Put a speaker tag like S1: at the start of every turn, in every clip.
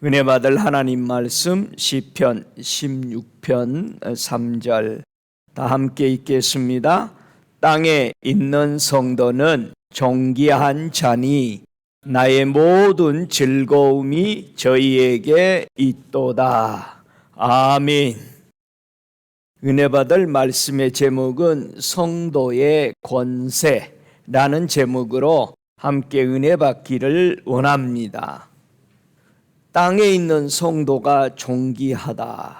S1: 은혜 받을 하나님 말씀 시편 16편 3절 다 함께 읽겠습니다. 땅에 있는 성도는 존귀한 자니 나의 모든 즐거움이 저희에게 있도다. 아멘. 은혜 받을 말씀의 제목은 성도의 권세라는 제목으로 함께 은혜 받기를 원합니다. 땅에 있는 성도가 존귀하다.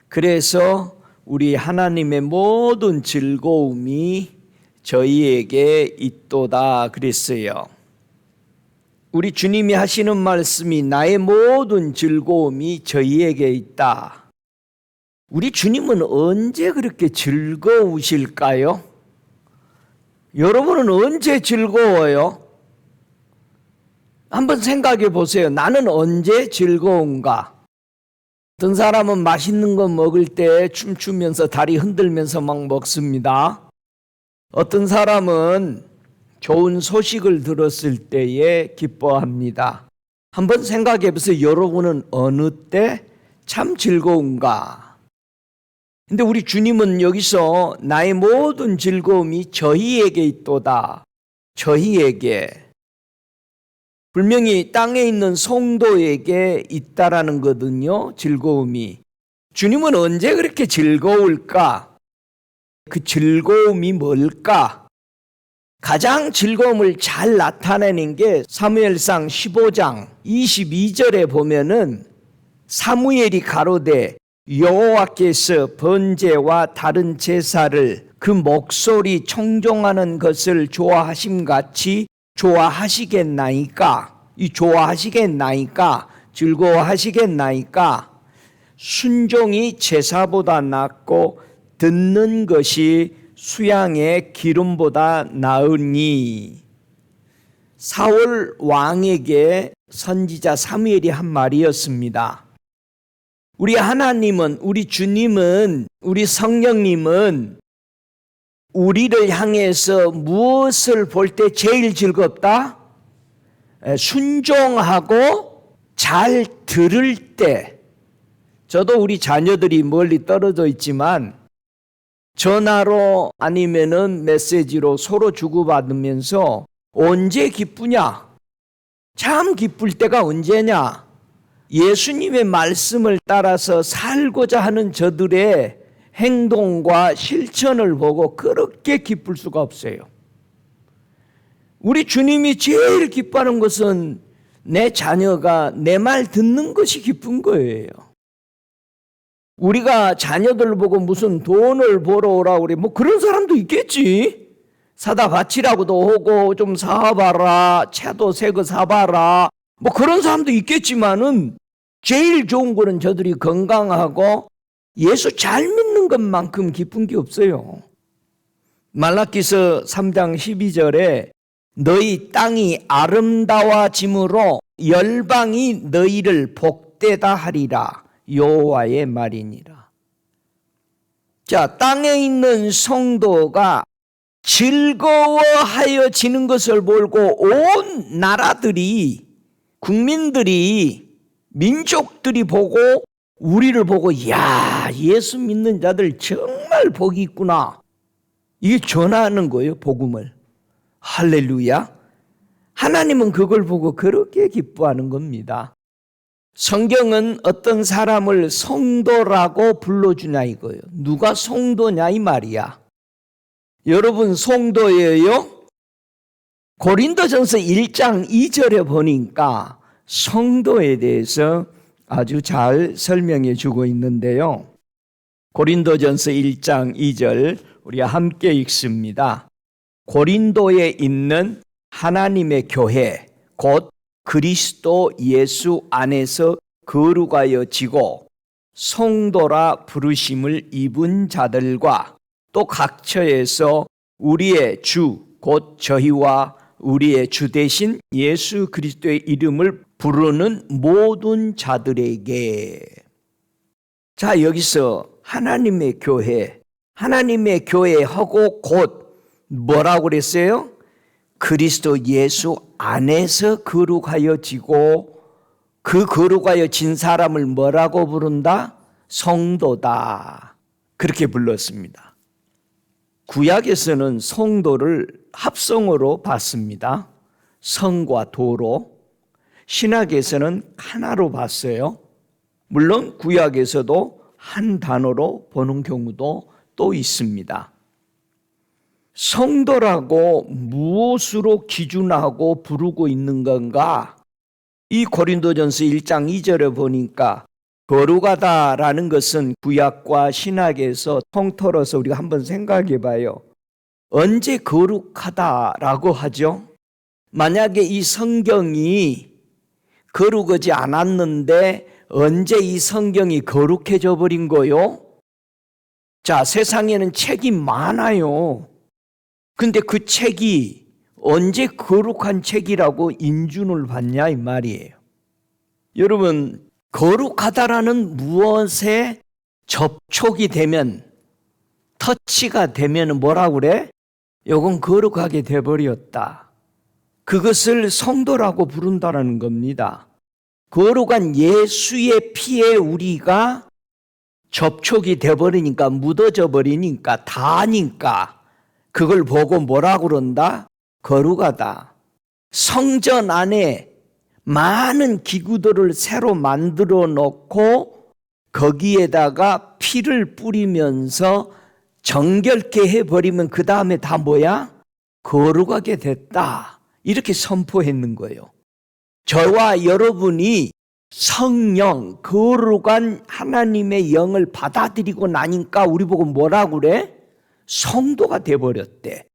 S1: 그래서 우리 하나님의 모든 즐거움이 저희에게 있도다 그랬어요. 우리 주님이 하시는 말씀이 나의 모든 즐거움이 저희에게 있다. 우리 주님은 언제 그렇게 즐거우실까요? 여러분은 언제 즐거워요? 한번 생각해 보세요. 나는 언제 즐거운가? 어떤 사람은 맛있는 거 먹을 때 춤추면서 다리 흔들면서 막 먹습니다. 어떤 사람은 좋은 소식을 들었을 때에 기뻐합니다. 한번 생각해 보세요. 여러분은 어느 때 참 즐거운가? 근데 우리 주님은 여기서 나의 모든 즐거움이 저희에게 있도다. 저희에게. 분명히 땅에 있는 성도에게 있다라는 거거든요. 즐거움이. 주님은 언제 그렇게 즐거울까? 그 즐거움이 뭘까? 가장 즐거움을 잘 나타내는 게 사무엘상 15장 22절에 보면은 사무엘이 가로되 여호와께서 번제와 다른 제사를 그 목소리 청종하는 것을 좋아하심같이 좋아하시겠나이까? 이 좋아하시겠나이까? 즐거워하시겠나이까? 순종이 제사보다 낫고 듣는 것이 수양의 기름보다 나으니. 사울 왕에게 선지자 사무엘이 한 말이었습니다. 우리 하나님은, 우리 주님은, 우리 성령님은 우리를 향해서 무엇을 볼 때 제일 즐겁다? 순종하고 잘 들을 때. 저도 우리 자녀들이 멀리 떨어져 있지만 전화로 아니면은 메시지로 서로 주고받으면서 언제 기쁘냐? 참 기쁠 때가 언제냐? 예수님의 말씀을 따라서 살고자 하는 저들의 행동과 실천을 보고 그렇게 기쁠 수가 없어요. 우리 주님이 제일 기뻐하는 것은 내 자녀가 내 말 듣는 것이 기쁜 거예요. 우리가 자녀들 보고 무슨 돈을 벌어 오라고 그래. 뭐 그런 사람도 있겠지. 사다 바치라고도 하고 좀 사봐라. 차도 새 거 사봐라. 뭐 그런 사람도 있겠지만은 제일 좋은 거는 저들이 건강하고 예수 잘 믿는 것만큼 기쁜 게 없어요. 말라기서 3장 12절에 너희 땅이 아름다워짐으로 열방이 너희를 복되다 하리라. 여호와의 말이니라. 자, 땅에 있는 성도가 즐거워하여 지는 것을 보고 온 나라들이, 국민들이, 민족들이 보고 우리를 보고 야, 예수 믿는 자들 정말 복이 있구나. 이게 전하는 거예요, 복음을. 할렐루야. 하나님은 그걸 보고 그렇게 기뻐하는 겁니다. 성경은 어떤 사람을 성도라고 불러주냐 이거예요. 누가 성도냐 이 말이야. 여러분 성도예요? 고린도전서 1장 2절에 보니까 성도에 대해서 아주 잘 설명해 주고 있는데요. 고린도전서 1장 2절 우리 함께 읽습니다. 고린도에 있는 하나님의 교회 곧 그리스도 예수 안에서 거룩하여 지고 성도라 부르심을 입은 자들과 또 각처에서 우리의 주 곧 저희와 우리의 주 대신 예수 그리스도의 이름을 부르는 모든 자들에게. 자, 여기서 하나님의 교회하고 곧 뭐라고 그랬어요? 그리스도 예수 안에서 거룩하여지고 그 거룩하여 진 사람을 뭐라고 부른다? 성도다. 그렇게 불렀습니다. 구약에서는 성도를 합성어로 봤습니다. 성과 도로. 신약에서는 하나로 봤어요. 물론 구약에서도 한 단어로 보는 경우도 또 있습니다. 성도라고 무엇으로 기준하고 부르고 있는 건가? 이 고린도전서 1장 2절에 보니까 거룩하다라는 것은 구약과 신약에서 통틀어서 우리가 한번 생각해 봐요. 언제 거룩하다라고 하죠? 만약에 이 성경이 거룩하지 않았는데 언제 이 성경이 거룩해져 버린 거요? 자, 세상에는 책이 많아요. 근데 그 책이 언제 거룩한 책이라고 인준을 받냐 이 말이에요. 여러분, 거룩하다라는 무엇에 접촉이 되면, 터치가 되면 뭐라고 그래? 이건 거룩하게 돼버렸다. 그것을 성도라고 부른다는 겁니다. 거룩한 예수의 피에 우리가 접촉이 돼버리니까, 묻어져 버리니까, 다니까 그걸 보고 뭐라고 그런다? 거룩하다. 성전 안에 많은 기구들을 새로 만들어 놓고 거기에다가 피를 뿌리면서 정결케 해버리면 그 다음에 다 뭐야? 거룩하게 됐다. 이렇게 선포했는 거예요. 저와 여러분이 성령, 거룩한 하나님의 영을 받아들이고 나니까 우리 보고 뭐라고 그래? 성도가 돼버렸대.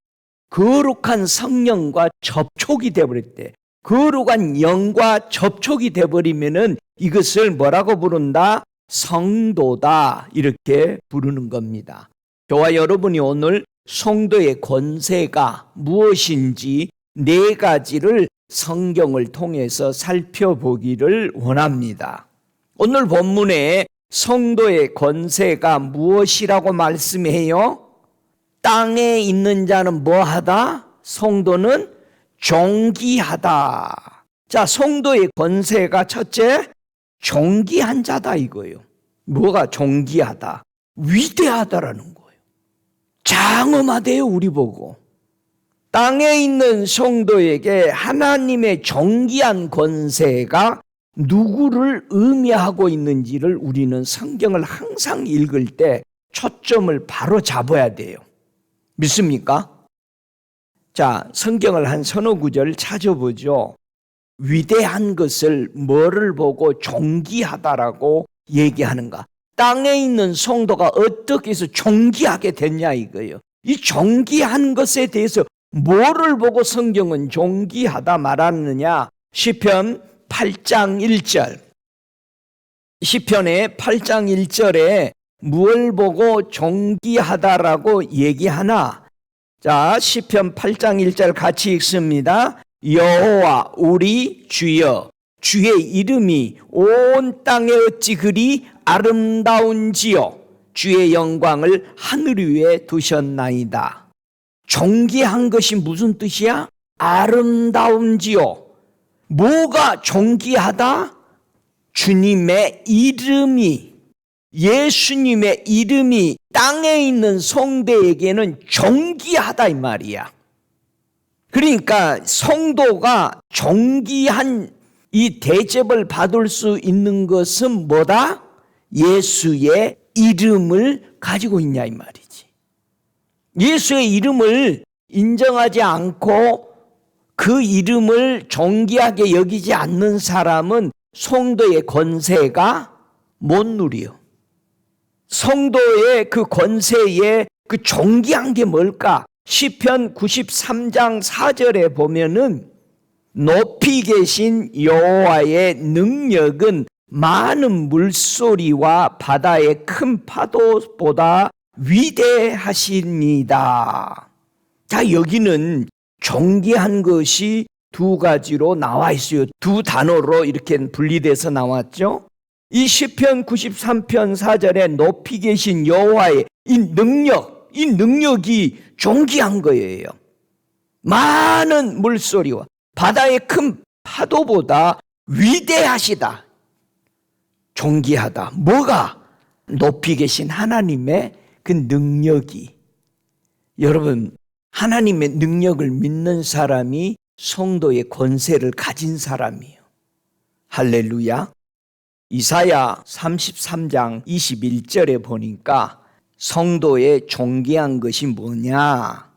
S1: 거룩한 성령과 접촉이 돼버렸대. 거룩한 영과 접촉이 돼버리면은 이것을 뭐라고 부른다? 성도다. 이렇게 부르는 겁니다. 저와 여러분이 오늘 성도의 권세가 무엇인지 네 가지를 성경을 통해서 살펴보기를 원합니다. 오늘 본문에 성도의 권세가 무엇이라고 말씀해요? 땅에 있는 자는 뭐하다? 성도는 존귀하다. 자, 성도의 권세가 첫째, 존귀한 자다 이거예요. 뭐가 존귀하다? 위대하다라는 거예요. 장엄하대요, 우리 보고. 땅에 있는 성도에게 하나님의 존귀한 권세가 누구를 의미하고 있는지를 우리는 성경을 항상 읽을 때 초점을 바로 잡아야 돼요. 믿습니까? 자, 성경을 한 서너 구절 찾아보죠. 위대한 것을 뭐를 보고 존귀하다라고 얘기하는가? 땅에 있는 성도가 어떻게 해서 존귀하게 됐냐 이거예요. 이 존귀한 것에 대해서 뭐를 보고 성경은 존귀하다 말하느냐? 시편 8장 1절. 시편의 8장 1절에 무엇을 보고 존귀하다라고 얘기하나? 자, 시편 8장 1절 같이 읽습니다. 여호와 우리 주여, 주의 이름이 온 땅에 어찌 그리 아름다운지요. 주의 영광을 하늘 위에 두셨나이다. 존귀한 것이 무슨 뜻이야? 아름다운지요. 뭐가 존귀하다? 주님의 이름이, 예수님의 이름이 땅에 있는 성도에게는 존귀하다 이 말이야. 그러니까 성도가 존귀한 이 대접을 받을 수 있는 것은 뭐다? 예수의 이름을 가지고 있냐 이 말이지. 예수의 이름을 인정하지 않고 그 이름을 존귀하게 여기지 않는 사람은 성도의 권세가 못 누려. 성도의 그 권세에 그 존귀한 게 뭘까? 시편 93장 4절에 보면은 높이 계신 여호와의 능력은 많은 물소리와 바다의 큰 파도보다 위대하십니다. 자, 여기는 존귀한 것이 두 가지로 나와 있어요. 두 단어로 이렇게 분리돼서 나왔죠. 이 시편 93편 4절에 높이 계신 여호와의 이 능력이 존귀한 거예요. 많은 물소리와 바다의 큰 파도보다 위대하시다, 존귀하다. 뭐가? 높이 계신 하나님의 그 능력이. 여러분, 하나님의 능력을 믿는 사람이 성도의 권세를 가진 사람이에요. 할렐루야. 이사야 33장 21절에 보니까 성도의 존귀한 것이 뭐냐?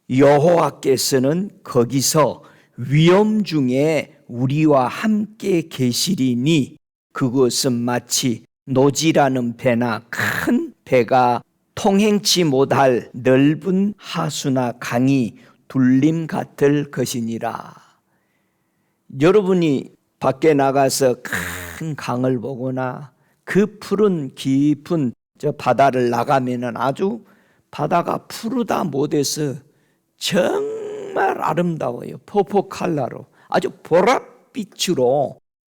S1: 여호와께서는 거기서 위험 중에 우리와 함께 계시리니 그것은 마치 노지라는 배나 큰 배가 통행치 못할 넓은 하수나 강이 둘림 같을 것이니라. 여러분이 밖에 나가서 큰 강을 보거나 그 푸른 깊은 저 바다를 나가면은 아주 바다가 푸르다 못해서 정말 아름다워요. 퍼포 컬러로 아주 보랏빛으로.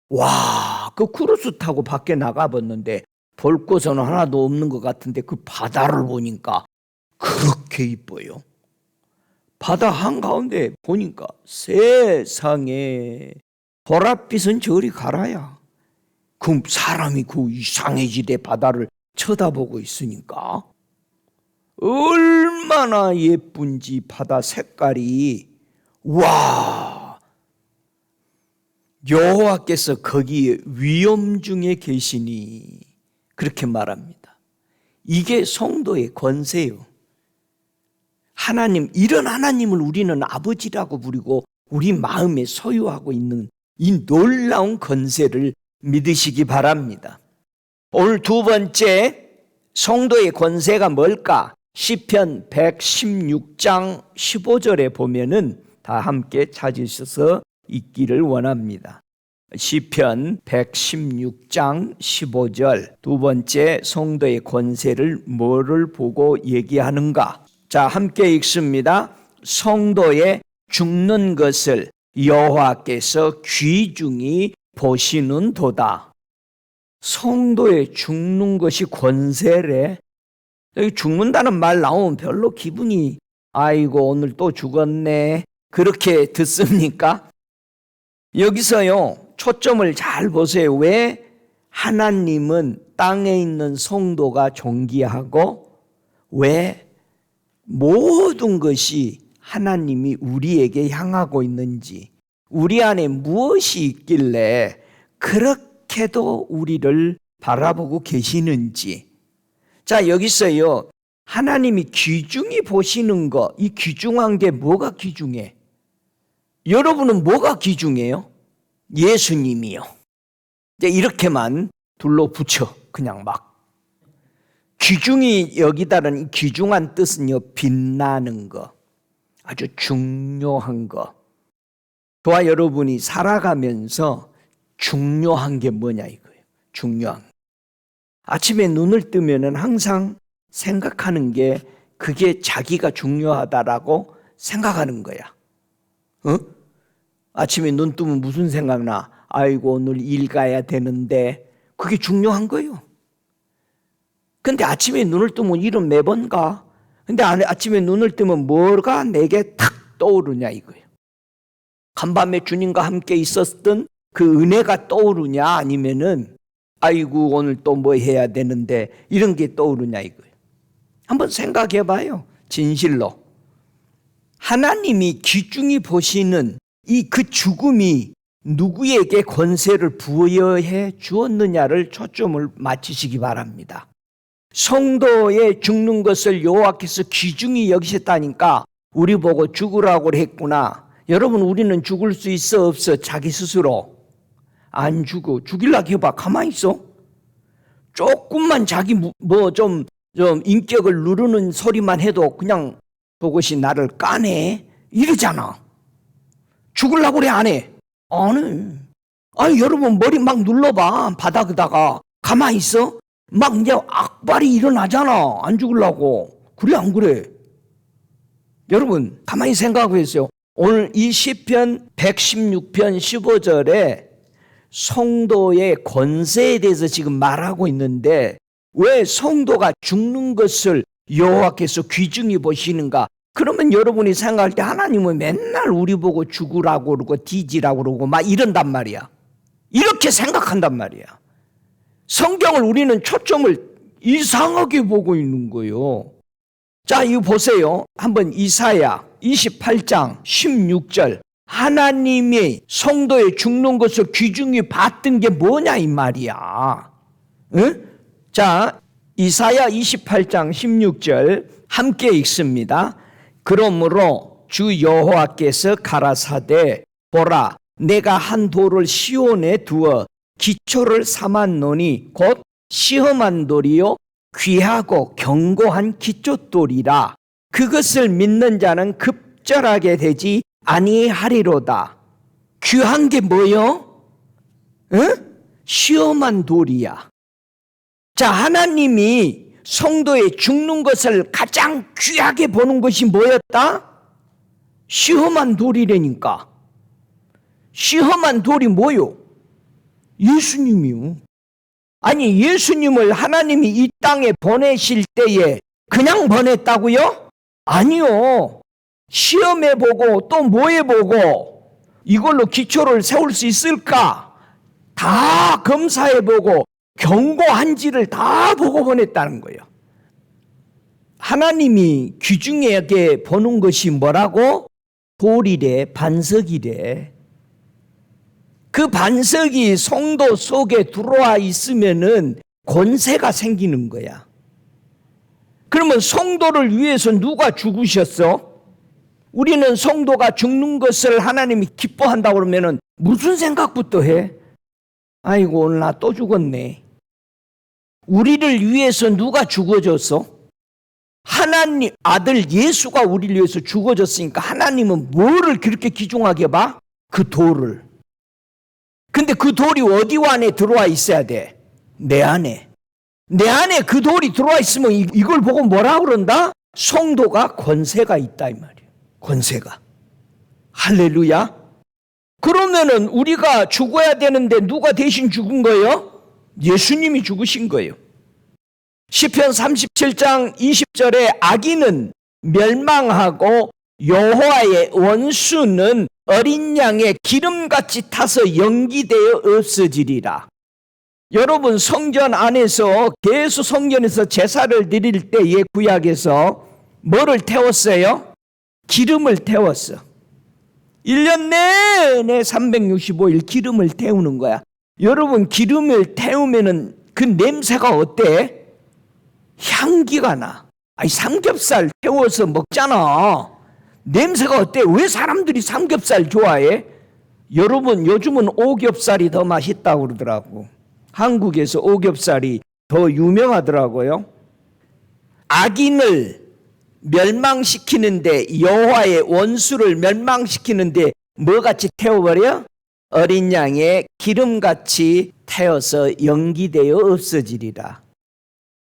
S1: 와, 그 크루즈 타고 밖에 나가봤는데 볼 것은 하나도 없는 것 같은데 그 바다를 보니까 그렇게 이뻐요. 바다 한가운데 보니까 세상에 보랏빛은 저리 가라야. 그 사람이 그 이상해지대 바다를 쳐다보고 있으니까 얼마나 예쁜지 바다 색깔이. 와, 여호와께서 거기에 위험 중에 계시니 그렇게 말합니다. 이게 성도의 권세요. 하나님, 이런 하나님을 우리는 아버지라고 부르고 우리 마음에 소유하고 있는 이 놀라운 권세를 믿으시기 바랍니다. 오늘 두 번째 성도의 권세가 뭘까? 시편 116장 15절에 보면은 다 함께 찾으셔서 읽기를 원합니다. 시편 116장 15절, 두 번째 성도의 권세를 뭐를 보고 얘기하는가? 자, 함께 읽습니다. 성도의 죽는 것을 여호와께서 귀중히 보시는도다. 성도의 죽는 것이 권세래. 여기 죽는다는 말 나오면 별로 기분이 아이고 오늘 또 죽었네 그렇게 듣습니까? 여기서요 초점을 잘 보세요. 왜 하나님은 땅에 있는 성도가 존귀하고 왜 모든 것이 하나님이 우리에게 향하고 있는지, 우리 안에 무엇이 있길래 그렇게도 우리를 바라보고 계시는지. 자, 여기서요 하나님이 귀중히 보시는 거, 이 귀중한 게 뭐가 귀중해? 여러분은 뭐가 귀중해요? 예수님이요. 이제 이렇게만 둘러붙여 그냥 막. 귀중히 여기다는 이 귀중한 뜻은요 빛나는 거, 아주 중요한 거. 저와 여러분이 살아가면서 중요한 게 뭐냐 이거예요. 중요한 거. 아침에 눈을 뜨면은 항상 생각하는 게 그게 자기가 중요하다라고 생각하는 거야. 아침에 눈 뜨면 무슨 생각나? 아이고 오늘 일 가야 되는데. 그게 중요한 거예요. 근데 아침에 눈을 뜨면 일은 매번 가. 근데 아침에 눈을 뜨면 뭐가 내게 탁 떠오르냐 이거예요. 간밤에 주님과 함께 있었던 그 은혜가 떠오르냐 아니면은 아이고 오늘 또 뭐 해야 되는데 이런 게 떠오르냐 이거예요. 한번 생각해 봐요. 진실로. 하나님이 귀중히 보시는 이 그 죽음이 누구에게 권세를 부여해 주었느냐를 초점을 맞추시기 바랍니다. 성도의 죽는 것을 여호와께서 귀중히 여기셨다니까 우리 보고 죽으라고 했구나. 여러분, 우리는 죽을 수 있어 없어? 자기 스스로 안 죽어. 죽일라고 해봐. 가만히 있어. 조금만 자기 뭐 좀 인격을 누르는 소리만 해도 그냥 그것이 나를 까네 이러잖아. 죽으려고 그래 안 해? 안 해. 아니 여러분 머리 막 눌러봐. 바닥에다가 가만히 있어? 막 이제 악발이 일어나잖아. 안 죽으려고. 그래 안 그래? 여러분 가만히 생각해 보세요. 오늘 이 시편 116편 15절에 성도의 권세에 대해서 지금 말하고 있는데 왜 성도가 죽는 것을 여호와께서 귀중히 보시는가? 그러면 여러분이 생각할 때 하나님은 맨날 우리 보고 죽으라고 그러고 뒤지라고 그러고 막 이런단 말이야. 이렇게 생각한단 말이야. 성경을 우리는 초점을 이상하게 보고 있는 거예요. 자, 이거 보세요. 한번 이사야 28장 16절. 하나님이 성도의 죽는 것을 귀중히 봤던 게 뭐냐 이 말이야. 응? 자, 이사야 28장 16절 함께 읽습니다. 그러므로 주 여호와께서 가라사대 보라 내가 한 돌을 시온에 두어 기초를 삼았노니 곧 시험한 돌이요 귀하고 견고한 기초돌이라. 그것을 믿는 자는 급절하게 되지 아니하리로다. 귀한 게 뭐요? 응? 시험한 돌이야. 자, 하나님이 성도의 죽는 것을 가장 귀하게 보는 것이 뭐였다? 시험한 돌이라니까. 시험한 돌이 뭐요? 예수님이요. 아니, 예수님을 하나님이 이 땅에 보내실 때에 그냥 보냈다고요? 아니요. 시험해보고 또 뭐해보고 이걸로 기초를 세울 수 있을까? 다 검사해보고 견고한지를 다 보고 보냈다는 거예요. 하나님이 귀중하게 보는 것이 뭐라고? 돌이래, 반석이래. 그 반석이 성도 속에 들어와 있으면은 권세가 생기는 거야. 그러면 성도를 위해서 누가 죽으셨어? 우리는 성도가 죽는 것을 하나님이 기뻐한다고 그러면은 무슨 생각부터 해? 아이고, 오늘 나 또 죽었네. 우리를 위해서 누가 죽어줬어? 하나님 아들 예수가 우리를 위해서 죽어줬으니까 하나님은 뭐를 그렇게 귀중하게 봐? 그 돌을. 근데 그 돌이 어디 안에 들어와 있어야 돼? 내 안에. 내 안에 그 돌이 들어와 있으면 이걸 보고 뭐라 그런다? 성도가 권세가 있다 이 말이에요. 권세가. 할렐루야. 그러면은 우리가 죽어야 되는데 누가 대신 죽은 거예요? 예수님이 죽으신 거예요. 시편 37장 20절에 악인은 멸망하고 여호와의 원수는 어린 양의 기름같이 타서 연기되어 없어지리라. 여러분, 성전 안에서 계속 성전에서 제사를 드릴 때에 구약에서 뭐를 태웠어요? 기름을 태웠어. 1년 내내 365일 기름을 태우는 거야. 여러분, 기름을 태우면은 그 냄새가 어때? 향기가 나. 아니, 삼겹살 태워서 먹잖아. 냄새가 어때? 왜 사람들이 삼겹살 좋아해? 여러분, 요즘은 오겹살이 더 맛있다고 그러더라고. 한국에서 오겹살이 더 유명하더라고요. 악인을 멸망시키는데, 여호와의 원수를 멸망시키는데 뭐같이 태워버려? 어린 양의 기름같이 태워서 연기되어 없어지리라.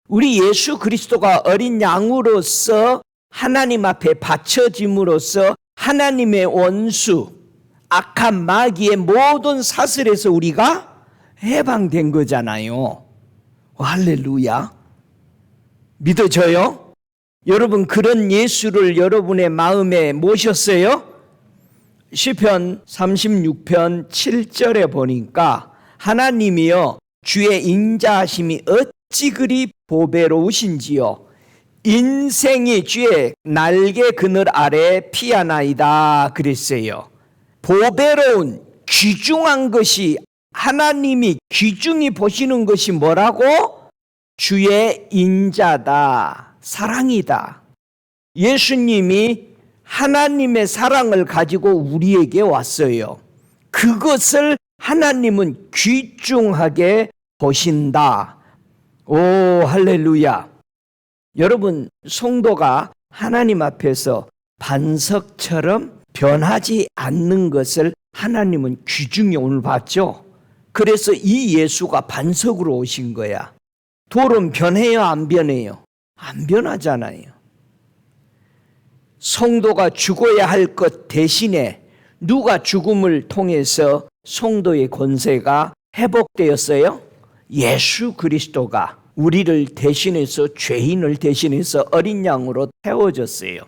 S1: 우리 예수 그리스도가 어린 양으로서 하나님 앞에 바쳐짐으로써 하나님의 원수, 악한 마귀의 모든 사슬에서 우리가 해방된 거잖아요. 할렐루야. 믿어져요? 여러분, 그런 예수를 여러분의 마음에 모셨어요? 시편 36편 7절에 보니까 하나님이여 주의 인자하심이 어찌 그리 보배로우신지요. 인생이 주의 날개 그늘 아래 피하나이다 그랬어요. 보배로운 귀중한 것이 하나님이 귀중히 보시는 것이 뭐라고? 주의 인자다, 사랑이다. 예수님이 하나님의 사랑을 가지고 우리에게 왔어요. 그것을 하나님은 귀중하게 보신다. 오, 할렐루야. 여러분, 성도가 하나님 앞에서 반석처럼 변하지 않는 것을 하나님은 귀중히 오늘 봤죠. 그래서 이 예수가 반석으로 오신 거야. 돌은 변해요, 안 변해요? 안 변하잖아요. 성도가 죽어야 할 것 대신에 누가 죽음을 통해서 성도의 권세가 회복되었어요? 예수 그리스도가 우리를 대신해서, 죄인을 대신해서 어린 양으로 태워졌어요.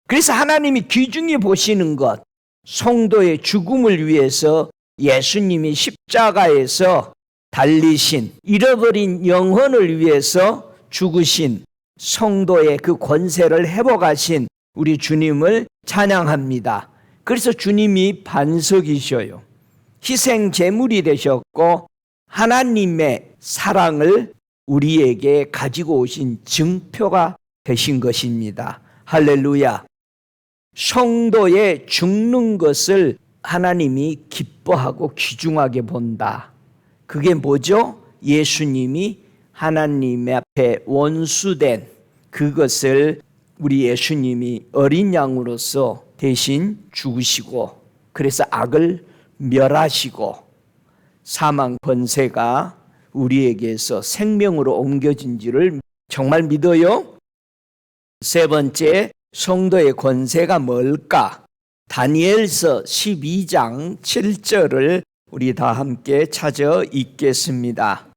S1: 그래서 하나님이 귀중히 보시는 것, 성도의 죽음을 위해서 예수님이 십자가에서 달리신, 잃어버린 영혼을 위해서 죽으신 성도의 그 권세를 회복하신 우리 주님을 찬양합니다. 그래서 주님이 반석이셔요. 희생 제물이 되셨고 하나님의 사랑을 우리에게 가지고 오신 증표가 되신 것입니다. 할렐루야. 성도의 죽는 것을 하나님이 기뻐하고 귀중하게 본다. 그게 뭐죠? 예수님이 하나님 앞에 원수된 그것을 우리 예수님이 어린 양으로서 대신 죽으시고, 그래서 악을 멸하시고 사망 권세가 우리에게서 생명으로 옮겨진지를 정말 믿어요? 세 번째, 성도의 권세가 뭘까? 다니엘서 12장 7절을 우리 다 함께 찾아 읽겠습니다.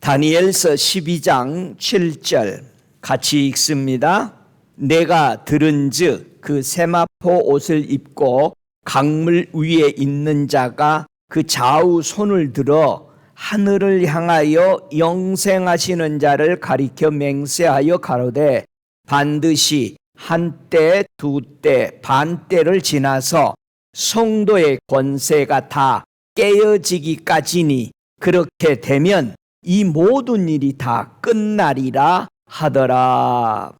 S1: 다니엘서 12장 7절 같이 읽습니다. 내가 들은즉 그 세마포 옷을 입고 강물 위에 있는 자가 그 좌우 손을 들어 하늘을 향하여 영생하시는 자를 가리켜 맹세하여 가로되 반드시 한때 두때 반때를 지나서 성도의 권세가 다 깨어지기까지니 그렇게 되면 이 모든 일이 다 끝나리라 하더라.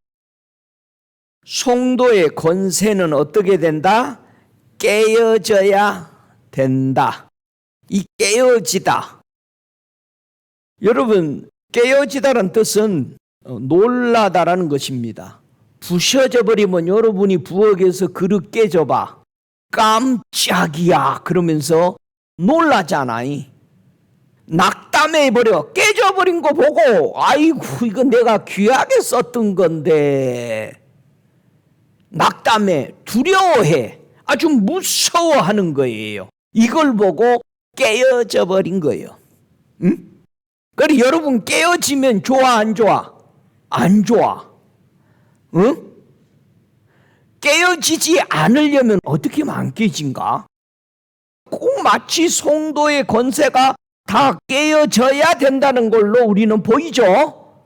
S1: 성도의 권세는 어떻게 된다? 깨어져야 된다. 이 깨어지다. 여러분, 깨어지다라는 뜻은 놀라다라는 것입니다. 부셔져 버리면 여러분이 부엌에서 그릇 깨져봐. 깜짝이야 그러면서 놀라잖아요. 낙담해버려. 깨져버린 거 보고 아이고 이거 내가 귀하게 썼던 건데 낙담해, 두려워해, 아주 무서워하는 거예요. 이걸 보고 깨어져 버린 거예요. 응? 그래 여러분 깨어지면 좋아 안 좋아? 안 좋아. 응? 깨어지지 않으려면 어떻게 하면 안 깨진가? 꼭 마치 성도의 권세가 다 깨어져야 된다는 걸로 우리는 보이죠?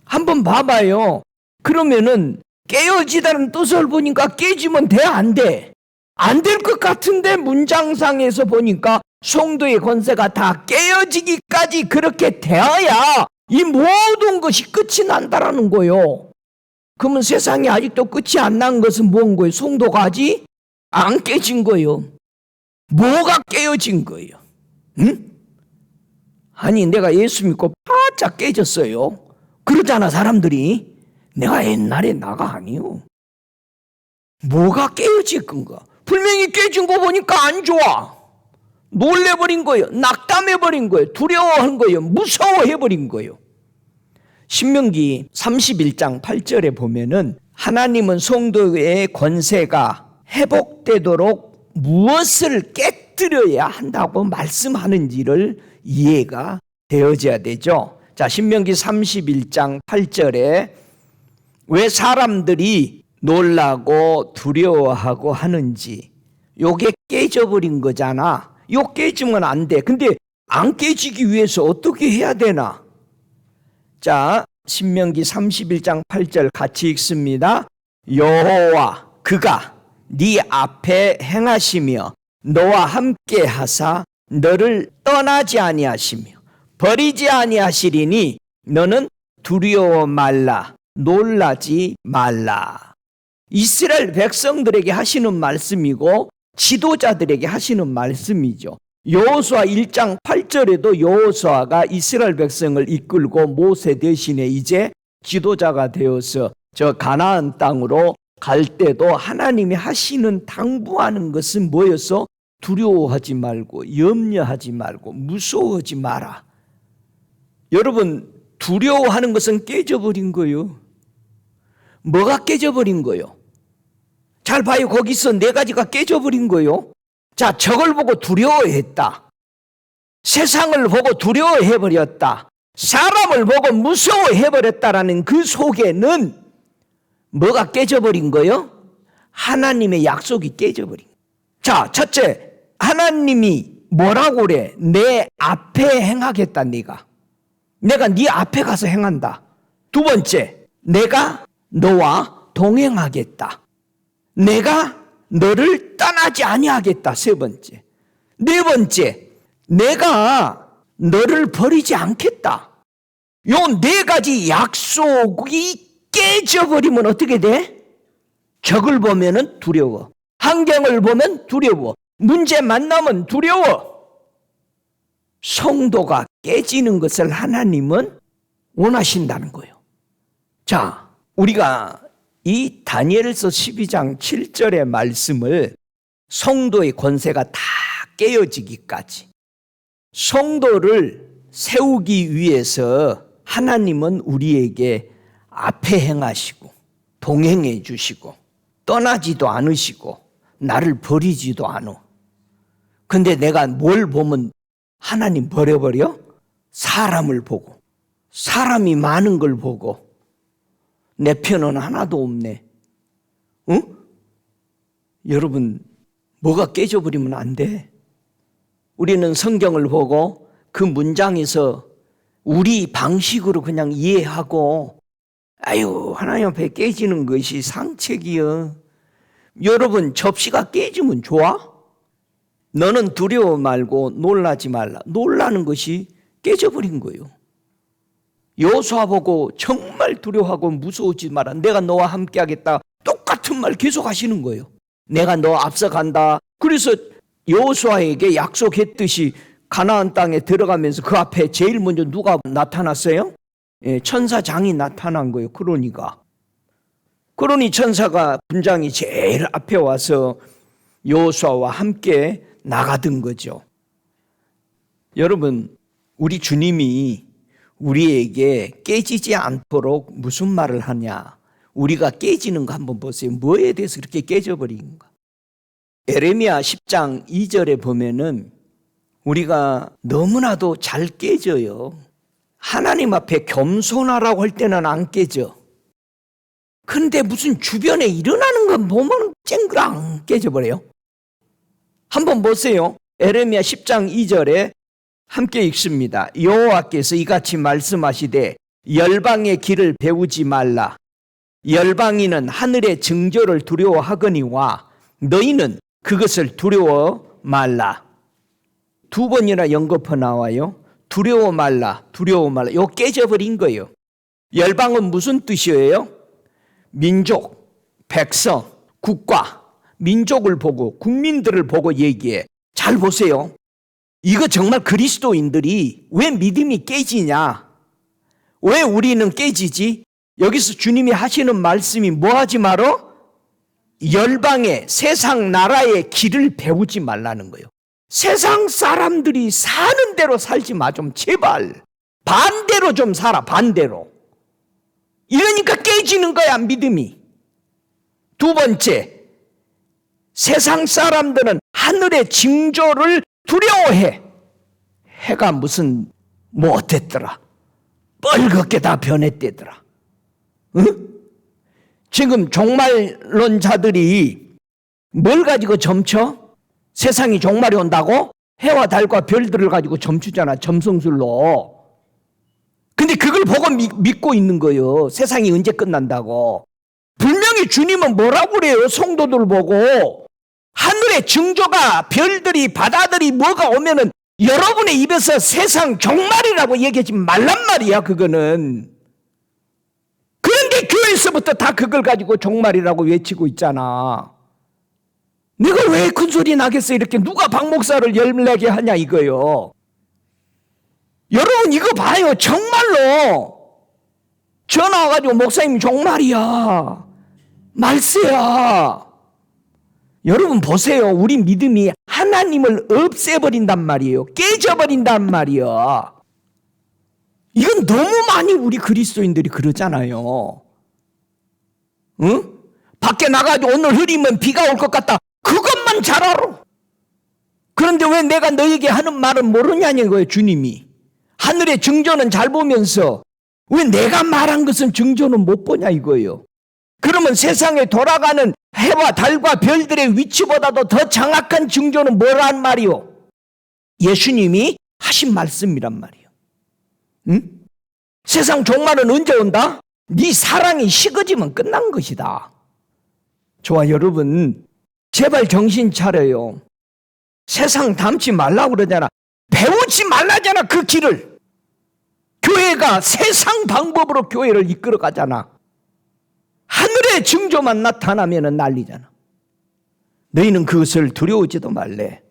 S1: 한번 봐봐요. 그러면은 깨어지다는 뜻을 보니까 깨지면 돼, 안 돼? 안 될 것 같은데 문장상에서 보니까 성도의 권세가 다 깨어지기까지 그렇게 되어야 이 모든 것이 끝이 난다라는 거예요. 그러면 세상에 아직도 끝이 안 난 것은 뭔 거예요? 성도가 아직 안 깨진 거예요. 뭐가 깨어진 거예요? 응? 아니 내가 예수 믿고 바짝 깨졌어요. 그러잖아 사람들이. 내가 옛날에 나가 아니요. 뭐가 깨어질 건가? 분명히 깨진 거 보니까 안 좋아. 놀래버린 거예요. 낙담해버린 거예요. 두려워한 거예요. 무서워해버린 거예요. 신명기 31장 8절에 보면은 하나님은 성도의 권세가 회복되도록 무엇을 깨뜨려야 한다고 말씀하는지를 이해가 되어져야 되죠. 자, 신명기 31장 8절에 왜 사람들이 놀라고 두려워하고 하는지, 요게 깨져버린 거잖아. 요 깨지면 안 돼. 근데 안 깨지기 위해서 어떻게 해야 되나? 자, 신명기 31장 8절 같이 읽습니다. 여호와 그가 네 앞에 행하시며 너와 함께 하사 너를 떠나지 아니하시며 버리지 아니하시리니 너는 두려워 말라 놀라지 말라. 이스라엘 백성들에게 하시는 말씀이고 지도자들에게 하시는 말씀이죠. 여호수아 1장 8절에도 여호수아가 이스라엘 백성을 이끌고 모세 대신에 이제 지도자가 되어서 저 가나안 땅으로 갈 때도 하나님이 하시는 당부하는 것은 뭐였어? 두려워하지 말고 염려하지 말고 무서워하지 마라. 여러분 두려워하는 것은 깨져버린 거예요. 뭐가 깨져버린 거예요? 잘 봐요. 거기서 네 가지가 깨져버린 거예요. 자, 저걸 보고 두려워했다. 세상을 보고 두려워해버렸다. 사람을 보고 무서워해버렸다라는 그 속에는 뭐가 깨져버린 거예요? 하나님의 약속이 깨져버린 거예요. 자, 첫째, 하나님이 뭐라고 그래? 내 앞에 행하겠다. 내가 네 앞에 가서 행한다. 두 번째, 내가 너와 동행하겠다. 내가 너를 떠나지 아니하겠다. 세 번째. 네 번째, 내가 너를 버리지 않겠다. 요 네 가지 약속이 깨져버리면 어떻게 돼? 적을 보면은 두려워. 환경을 보면 두려워. 문제 만나면 두려워. 성도가 깨지는 것을 하나님은 원하신다는 거예요. 자, 우리가 이 다니엘서 12장 7절의 말씀을 성도의 권세가 다 깨어지기까지 성도를 세우기 위해서 하나님은 우리에게 앞에 행하시고 동행해 주시고 떠나지도 않으시고 나를 버리지도 않아. 근데 내가 뭘 보면 하나님 버려버려? 사람을 보고, 사람이 많은 걸 보고 내 편은 하나도 없네. 응? 여러분, 뭐가 깨져버리면 안 돼. 우리는 성경을 보고 그 문장에서 우리 방식으로 그냥 이해하고 아유, 하나님 앞에 깨지는 것이 상책이여. 여러분, 접시가 깨지면 좋아? 너는 두려워 말고 놀라지 말라. 놀라는 것이 깨져버린 거예요. 여호수아 보고 정말 두려워하고 무서워하지 마라. 내가 너와 함께 하겠다. 똑같은 말 계속 하시는 거예요. 내가 너 앞서간다. 그래서 여호수아에게 약속했듯이 가나안 땅에 들어가면서 그 앞에 제일 먼저 누가 나타났어요? 천사장이 나타난 거예요. 그러니 천사가 군장이 제일 앞에 와서 여호수아와 함께 나가던 거죠. 여러분, 우리 주님이 우리에게 깨지지 않도록 무슨 말을 하냐? 우리가 깨지는 거 한번 보세요. 뭐에 대해서 그렇게 깨져버린가? 에레미야 10장 2절에 보면은 우리가 너무나도 잘 깨져요. 하나님 앞에 겸손하라고 할 때는 안 깨져. 그런데 무슨 주변에 일어나는 건 보면 쨍그랑 깨져버려요. 한번 보세요. 에레미야 10장 2절에 함께 읽습니다. 여호와께서 이같이 말씀하시되 열방의 길을 배우지 말라. 열방인은 하늘의 징조를 두려워하거니와 너희는 그것을 두려워 말라. 두 번이나 연거푸 나와요. 두려워 말라, 두려워 말라. 이거 깨져버린 거예요. 열방은 무슨 뜻이에요? 민족, 백성, 국가, 민족을 보고 국민들을 보고 얘기해. 잘 보세요. 이거 정말 그리스도인들이 왜 믿음이 깨지냐? 왜 우리는 깨지지? 여기서 주님이 하시는 말씀이 뭐 하지 말어? 열방의 세상 나라의 길을 배우지 말라는 거예요. 세상 사람들이 사는 대로 살지 마, 좀 제발. 반대로 좀 살아, 반대로. 이러니까 깨지는 거야, 믿음이. 두 번째, 세상 사람들은 하늘의 징조를 두려워해. 해가 무슨 뭐 어땠더라, 뻘겋게 다 변했대더라. 응? 지금 종말론자들이 뭘 가지고 점쳐? 세상이 종말이 온다고? 해와 달과 별들을 가지고 점치잖아, 점성술로. 근데 그걸 보고 믿고 있는 거예요. 세상이 언제 끝난다고. 분명히 주님은 뭐라고 그래요? 성도들 보고 하늘의 징조가, 별들이, 바다들이 뭐가 오면은 여러분의 입에서 세상 종말이라고 얘기하지 말란 말이야, 그거는. 그런데 교회에서부터 다 그걸 가지고 종말이라고 외치고 있잖아. 내가 왜 큰 소리 나겠어? 이렇게 누가 박 목사를 열내게 하냐 이거요. 여러분 이거 봐요. 정말로 전화 와가지고 목사님 종말이야, 말세야. 여러분 보세요. 우리 믿음이 하나님을 없애버린단 말이에요. 깨져버린단 말이야. 이건 너무 많이 우리 그리스도인들이 그러잖아요. 응? 밖에 나가지고 오늘 흐리면 비가 올 것 같다. 그것만 잘 알아. 그런데 왜 내가 너에게 하는 말은 모르냐는 거예요, 주님이. 하늘의 증조는 잘 보면서 왜 내가 말한 것은 증조는 못 보냐 이거예요. 그러면 세상에 돌아가는 해와 달과 별들의 위치보다도 더 정확한 증조는 뭐란 말이요? 예수님이 하신 말씀이란 말이에요. 응? 세상 종말은 언제 온다? 네 사랑이 식어지면 끝난 것이다. 좋아, 여러분, 제발 정신 차려요. 세상 닮지 말라고 그러잖아. 배우지 말라잖아, 그 길을. 교회가 세상 방법으로 교회를 이끌어 가잖아. 하늘의 징조만 나타나면 난리잖아. 너희는 그것을 두려우지도 말래.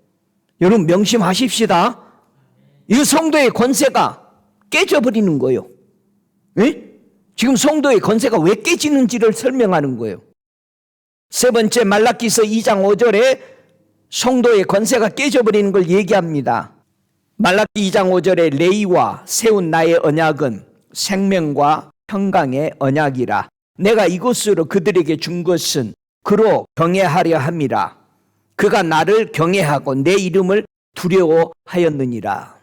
S1: 여러분, 명심하십시다. 이 성도의 권세가 깨져버리는 거예요. 예? 지금 성도의 권세가 왜 깨지는지를 설명하는 거예요. 세 번째, 말라기서 2장 5절에 성도의 권세가 깨져버리는 걸 얘기합니다. 말라기 2장 5절에 레이와 세운 나의 언약은 생명과 평강의 언약이라. 내가 이것으로 그들에게 준 것은 그로 경외하려 함이라. 그가 나를 경외하고 내 이름을 두려워하였느니라.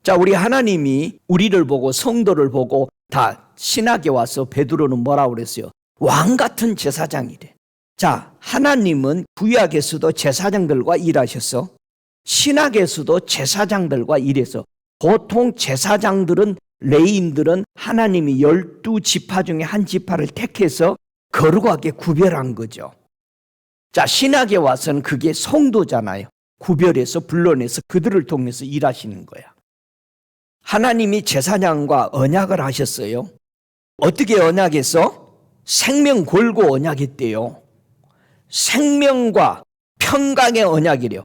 S1: 자, 우리 하나님이 우리를 보고 성도를 보고 다 신학에 와서 베드로는 뭐라고 그랬어요? 왕 같은 제사장이래. 자, 하나님은 구약에서도 제사장들과 일하셨어. 신학에서도 제사장들과 일해서 보통 제사장들은 레위인들은 하나님이 12지파 중에 한 지파를 택해서 거룩하게 구별한 거죠. 자, 신학에 와서는 그게 성도잖아요. 구별해서 불러내서 그들을 통해서 일하시는 거야. 하나님이 제사장과 언약을 하셨어요. 어떻게 언약했어? 생명 걸고 언약했대요. 생명과 평강의 언약이래요.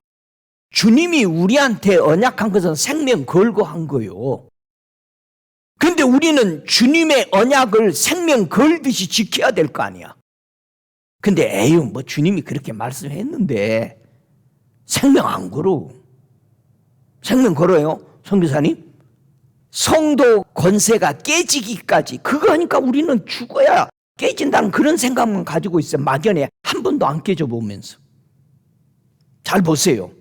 S1: 주님이 우리한테 언약한 것은 생명 걸고 한 거예요. 그런데 우리는 주님의 언약을 생명 걸듯이 지켜야 될 거 아니야. 근데 에휴, 뭐 주님이 그렇게 말씀했는데 생명 안 걸어. 생명 걸어요, 선교사님? 성도 권세가 깨지기까지, 그거 하니까 우리는 죽어야 깨진다는 그런 생각만 가지고 있어요. 막연히 한 번도 안 깨져보면서. 잘 보세요.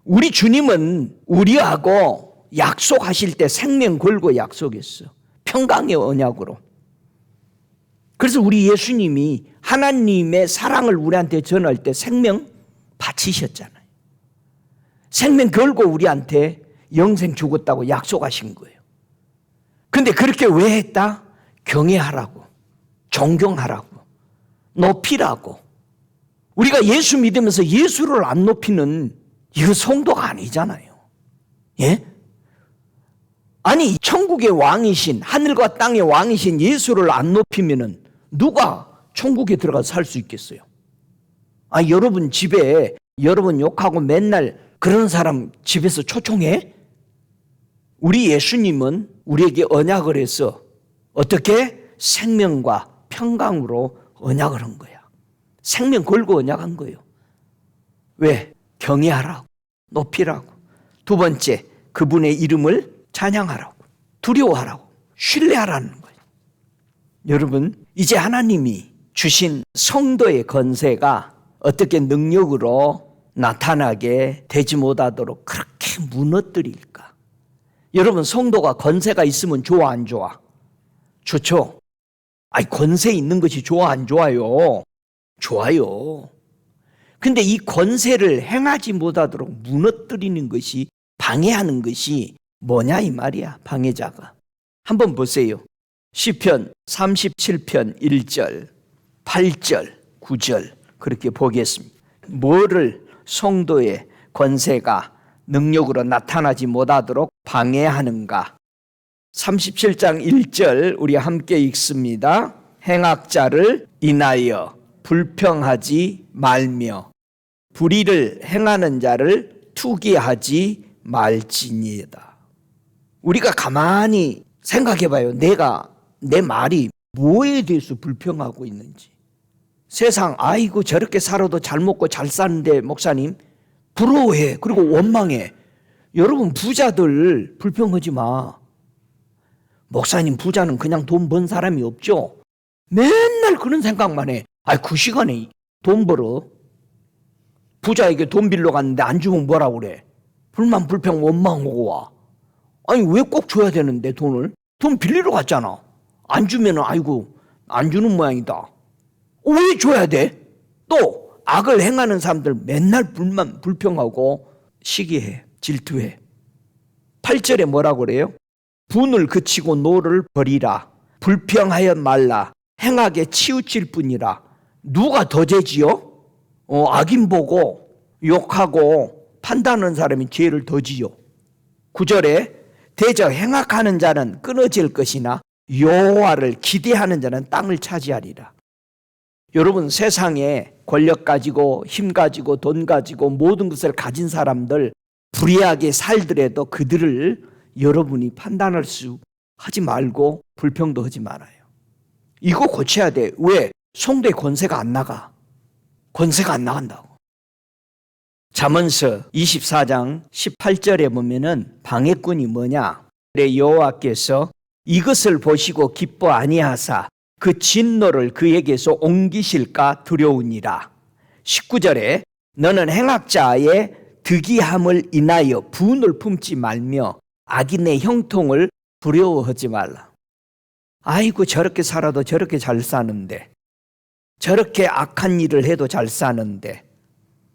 S1: 우리 주님은 우리하고 약속하실 때 생명 걸고 약속했어. 평강의 언약으로. 그래서 우리 예수님이 하나님의 사랑을 우리한테 전할 때 생명 바치셨잖아요. 생명 걸고 우리한테 영생 죽었다고 약속하신 거예요. 근데 그렇게 왜 했다? 경외하라고, 존경하라고, 높이라고. 우리가 예수 믿으면서 예수를 안 높이는 이거 성도가 아니잖아요. 예? 아니, 천국의 왕이신, 하늘과 땅의 왕이신 예수를 안 높이면은 누가 천국에 들어가서 살 수 있겠어요? 아, 여러분 집에 여러분 욕하고 맨날 그런 사람 집에서 초청해? 우리 예수님은 우리에게 언약을 해서 어떻게? 생명과 평강으로 언약을 한 거야. 생명 걸고 언약한 거예요. 왜? 경외하라고, 높이라고. 두 번째, 그분의 이름을 찬양하라고, 두려워하라고, 신뢰하라는 거예요. 여러분, 이제 하나님이 주신 성도의 권세가 어떻게 능력으로 나타나게 되지 못하도록 그렇게 무너뜨릴까? 여러분, 성도가 권세가 있으면 좋아, 안 좋아? 좋죠? 아니, 권세 있는 것이 좋아, 안 좋아요? 좋아요. 근데 이 권세를 행하지 못하도록 무너뜨리는 것이, 방해하는 것이 뭐냐 이 말이야, 방해자가. 한번 보세요. 시편 37편 1절, 8절, 9절 그렇게 보겠습니다. 뭐를 성도의 권세가 능력으로 나타나지 못하도록 방해하는가? 37장 1절 우리 함께 읽습니다. 행악자를 인하여 불평하지 말며 불의를 행하는 자를 투기하지 말지니이다. 우리가 가만히 생각해봐요. 내 말이 뭐에 대해서 불평하고 있는지. 세상 아이고 저렇게 살아도 잘 먹고 잘 사는데 목사님 부러워해. 그리고 원망해. 여러분, 부자들 불평하지 마. 목사님, 부자는 그냥 돈 번 사람이 없죠. 맨날 그런 생각만 해. 그 시간에 돈 벌어. 부자에게 돈 빌려 갔는데 안 주면 뭐라고 그래? 불만 불평 원망하고 와. 아니, 왜 꼭 줘야 되는데 돈을? 돈 빌리러 갔잖아. 안 주면 아이고 안 주는 모양이다. 왜 줘야 돼? 또 악을 행하는 사람들 맨날 불만 불평하고 시기해. 질투해. 8절에 뭐라고 그래요? 분을 그치고 노를 버리라. 불평하여 말라. 행하게 치우칠 뿐이라. 누가 더 죄지요? 악인 보고 욕하고 판단하는 사람이 죄를 더 지요. 9절에 대저 행악하는 자는 끊어질 것이나 여호와를 기대하는 자는 땅을 차지하리라. 여러분, 세상에 권력 가지고 힘 가지고 돈 가지고 모든 것을 가진 사람들 불의하게 살더라도 그들을 여러분이 판단할 수 하지 말고 불평도 하지 말아요. 이거 고쳐야 돼. 왜? 성도의 권세가 안 나가. 권세가 안 나간다고. 잠언서 24장 18절에 보면은 방해꾼이 뭐냐? 여호와께서 이것을 보시고 기뻐 아니하사 그 진노를 그에게서 옮기실까 두려우니라. 19절에 너는 행악자의 득이함을 인하여 분을 품지 말며 악인의 형통을 두려워하지 말라. 아이고, 저렇게 살아도 저렇게 잘 사는데, 저렇게 악한 일을 해도 잘 사는데,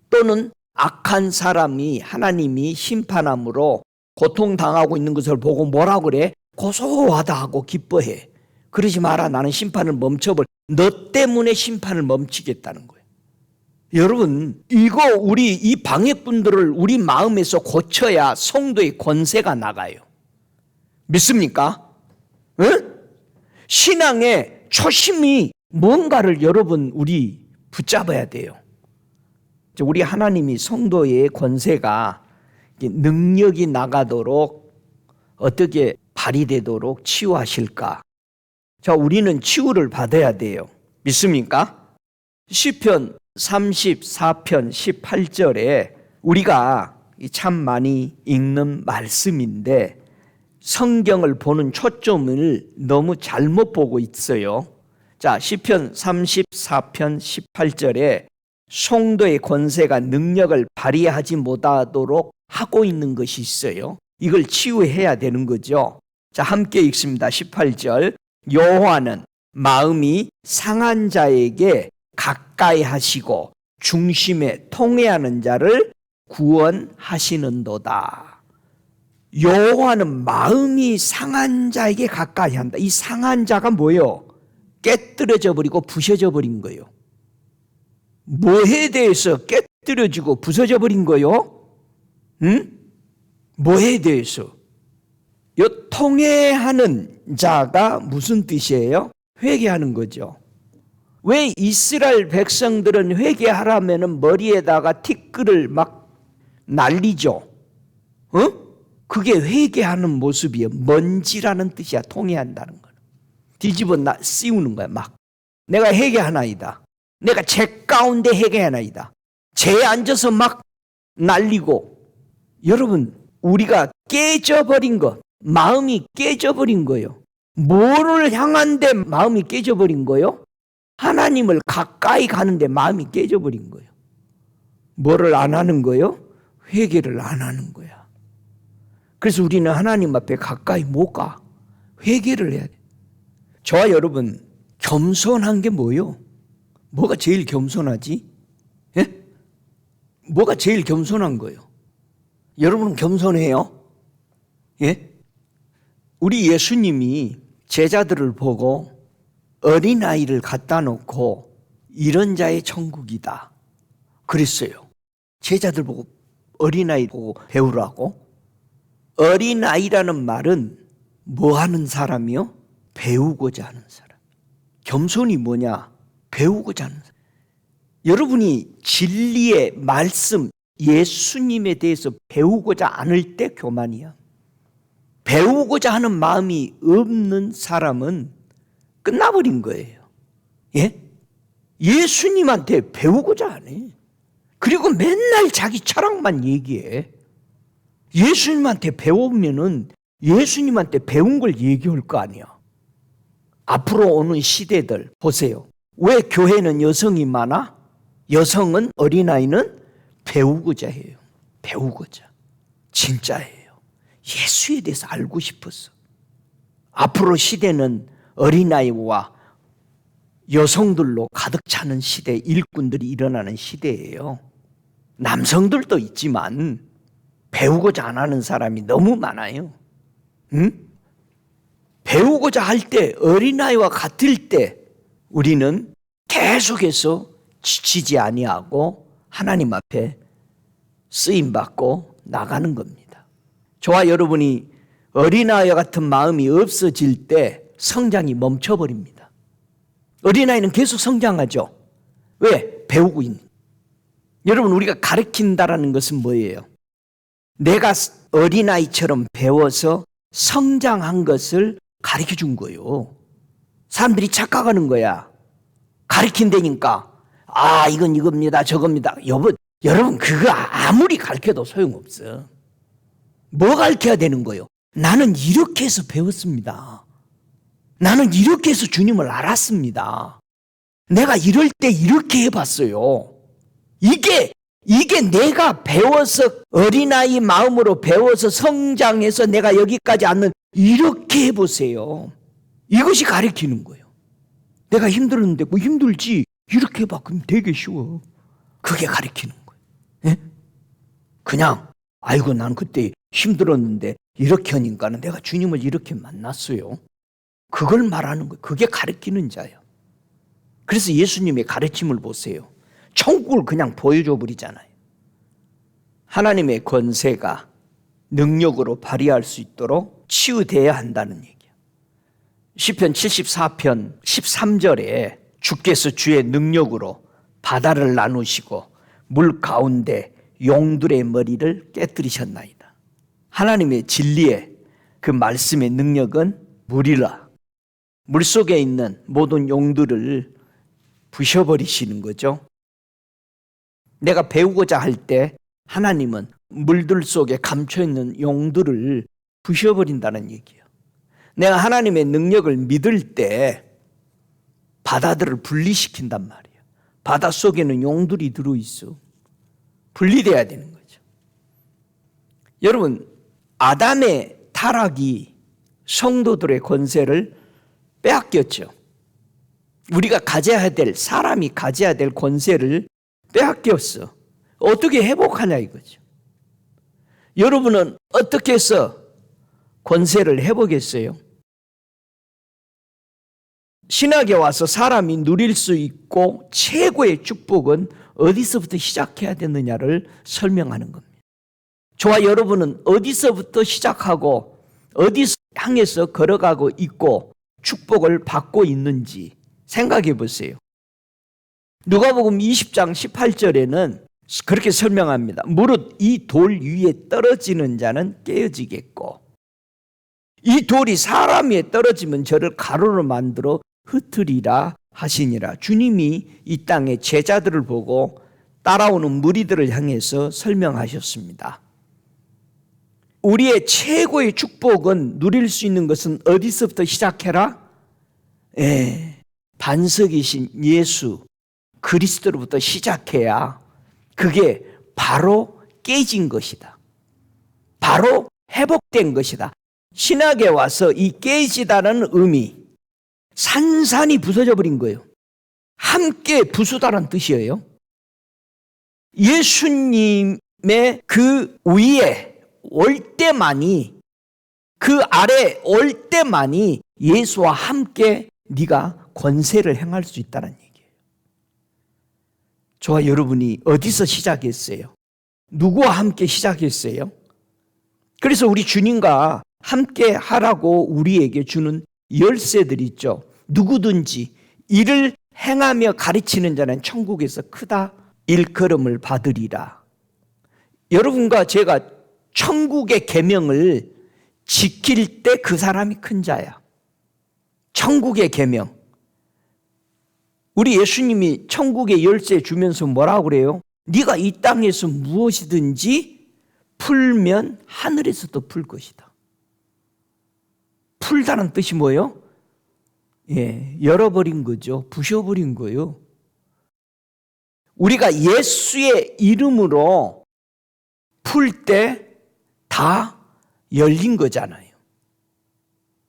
S1: 또는 악한 사람이 하나님이 심판함으로 고통당하고 있는 것을 보고 뭐라 그래? 고소하다 하고 기뻐해. 그러지 마라. 나는 심판을 멈춰볼. 너 때문에 심판을 멈추겠다는 거예요. 여러분, 이거 우리 이 방해꾼들을 우리 마음에서 고쳐야 성도의 권세가 나가요. 믿습니까? 응? 신앙의 초심이 뭔가를 여러분 우리 붙잡아야 돼요. 우리 하나님이 성도의 권세가 능력이 나가도록 어떻게 발휘되도록 치유하실까? 자, 우리는 치유를 받아야 돼요. 믿습니까? 시편 34편 18절에 우리가 참 많이 읽는 말씀인데 성경을 보는 초점을 너무 잘못 보고 있어요. 자, 시편 34편 18절에 성도의 권세가 능력을 발휘하지 못하도록 하고 있는 것이 있어요. 이걸 치유해야 되는 거죠. 자, 함께 읽습니다. 18절. 여호와는 마음이 상한 자에게 가까이 하시고 중심에 통회하는 자를 구원하시는도다. 여호와는 마음이 상한 자에게 가까이 한다. 이 상한 자가 뭐예요? 깨뜨려져 버리고 부셔져 버린 거예요. 뭐에 대해서 깨뜨려지고 부서져 버린 거요? 응? 뭐에 대해서? 요 통회하는 자가 무슨 뜻이에요? 회개하는 거죠. 왜 이스라엘 백성들은 회개하라면은 머리에다가 티끌을 막 날리죠? 그게 회개하는 모습이에요. 먼지라는 뜻이야. 통회한다는 거는. 뒤집어 씌우는 거야. 막 내가 회개하나이다. 내가 죄 가운데 회개하나이다. 죄에 앉아서 막 날리고. 여러분, 우리가 깨져버린 것, 마음이 깨져버린 거예요. 뭐를 향한데 마음이 깨져버린 거예요? 하나님을 가까이 가는데 마음이 깨져버린 거예요. 뭐를 안 하는 거예요? 회개를 안 하는 거야. 그래서 우리는 하나님 앞에 가까이 못 가. 회개를 해야 돼. 저와 여러분, 겸손한 게 뭐예요? 뭐가 제일 겸손하지? 예? 뭐가 제일 겸손한 거예요? 여러분은 겸손해요? 예? 우리 예수님이 제자들을 보고 어린아이를 갖다 놓고 이런 자의 천국이다 그랬어요. 제자들 보고 어린아이 보고 배우라고? 어린아이라는 말은 뭐 하는 사람이요? 배우고자 하는 사람. 겸손이 뭐냐? 배우고자 하는 사람. 여러분이 진리의 말씀 예수님에 대해서 배우고자 않을 때 교만이야. 배우고자 하는 마음이 없는 사람은 끝나버린 거예요. 예? 예수님한테 배우고자 안 해. 그리고 맨날 자기 철학만 얘기해. 예수님한테 배우면은 예수님한테 배운 걸 얘기할 거 아니야. 앞으로 오는 시대들 보세요. 왜 교회는 여성이 많아? 여성은 어린아이는 배우고자 해요. 배우고자. 진짜예요. 예수에 대해서 알고 싶었어. 앞으로 시대는 어린아이와 여성들로 가득 차는 시대, 일꾼들이 일어나는 시대예요. 남성들도 있지만 배우고자 안 하는 사람이 너무 많아요. 응? 배우고자 할 때, 어린아이와 같을 때 우리는 계속해서 지치지 아니하고 하나님 앞에 쓰임받고 나가는 겁니다. 저와 여러분이 어린아이와 같은 마음이 없어질 때 성장이 멈춰버립니다. 어린아이는 계속 성장하죠. 왜? 배우고 있는. 여러분, 우리가 가르친다라는 것은 뭐예요? 내가 어린아이처럼 배워서 성장한 것을 가르쳐 준 거예요. 사람들이 착각하는 거야. 가르친다니까. 이건 이겁니다, 저겁니다. 여러분, 그거 아무리 가르쳐도 소용없어. 뭐 가르쳐야 되는 거예요? 나는 이렇게 해서 배웠습니다. 나는 이렇게 해서 주님을 알았습니다. 내가 이럴 때 이렇게 해봤어요. 이게 내가 배워서 어린아이 마음으로 배워서 성장해서 내가 여기까지 왔는, 이렇게 해보세요. 이것이 가르치는 거예요. 내가 힘들었는데 뭐 힘들지? 이렇게 해봐. 그럼 되게 쉬워. 그게 가르치는 거예요. 예? 그냥 아이고 난 그때 힘들었는데 이렇게 하니까는 내가 주님을 이렇게 만났어요. 그걸 말하는 거예요. 그게 가르치는 자예요. 그래서 예수님의 가르침을 보세요. 천국을 그냥 보여줘 버리잖아요. 하나님의 권세가 능력으로 발휘할 수 있도록 치유돼야 한다는 얘기예요. 시편 74편 13절에 주께서 주의 능력으로 바다를 나누시고 물 가운데 용들의 머리를 깨뜨리셨나이다. 하나님의 진리의 그 말씀의 능력은 물이라. 물속에 있는 모든 용들을 부셔버리시는 거죠. 내가 배우고자 할 때 하나님은 물들 속에 감춰있는 용들을 부셔버린다는 얘기예요. 내가 하나님의 능력을 믿을 때 바다들을 분리시킨단 말이에요. 바다 속에는 용들이 들어있어. 분리돼야 되는 거죠. 여러분, 아담의 타락이 성도들의 권세를 빼앗겼죠. 우리가 가져야 될, 사람이 가져야 될 권세를 빼앗겼어. 어떻게 회복하냐 이거죠. 여러분은 어떻게 해서 권세를 회복했어요? 신학에 와서 사람이 누릴 수 있고 최고의 축복은 어디서부터 시작해야 되느냐를 설명하는 겁니다. 저와 여러분은 어디서부터 시작하고 어디서 향해서 걸어가고 있고 축복을 받고 있는지 생각해 보세요. 누가복음 20장 18절에는 그렇게 설명합니다. 무릇 이 돌 위에 떨어지는 자는 깨어지겠고 이 돌이 사람 위에 떨어지면 저를 가루로 만들어 흩으리라 하시니라. 주님이 이 땅에 제자들을 보고 따라오는 무리들을 향해서 설명하셨습니다. 우리의 최고의 축복은 누릴 수 있는 것은 어디서부터 시작해라? 반석이신 예수 그리스도로부터 시작해야 그게 바로 깨진 것이다. 바로 회복된 것이다. 신학에 와서 이 깨지다는 의미, 산산이 부서져 버린 거예요. 함께 부수다는 뜻이에요. 예수님의 그 위에 올 때만이, 그 아래 올 때만이 예수와 함께 네가 권세를 행할 수 있다는 얘기예요. 저와 여러분이 어디서 시작했어요? 누구와 함께 시작했어요? 그래서 우리 주님과 함께 하라고 우리에게 주는 열쇠들 있죠. 누구든지 이를 행하며 가르치는 자는 천국에서 크다 일컬음을 받으리라. 여러분과 제가 천국의 계명을 지킬 때 그 사람이 큰 자야. 천국의 계명. 우리 예수님이 천국의 열쇠 주면서 뭐라고 그래요? 네가 이 땅에서 무엇이든지 풀면 하늘에서도 풀 것이다. 풀다는 뜻이 뭐예요? 열어버린 거죠. 부셔버린 거예요. 우리가 예수의 이름으로 풀 때 다 열린 거잖아요.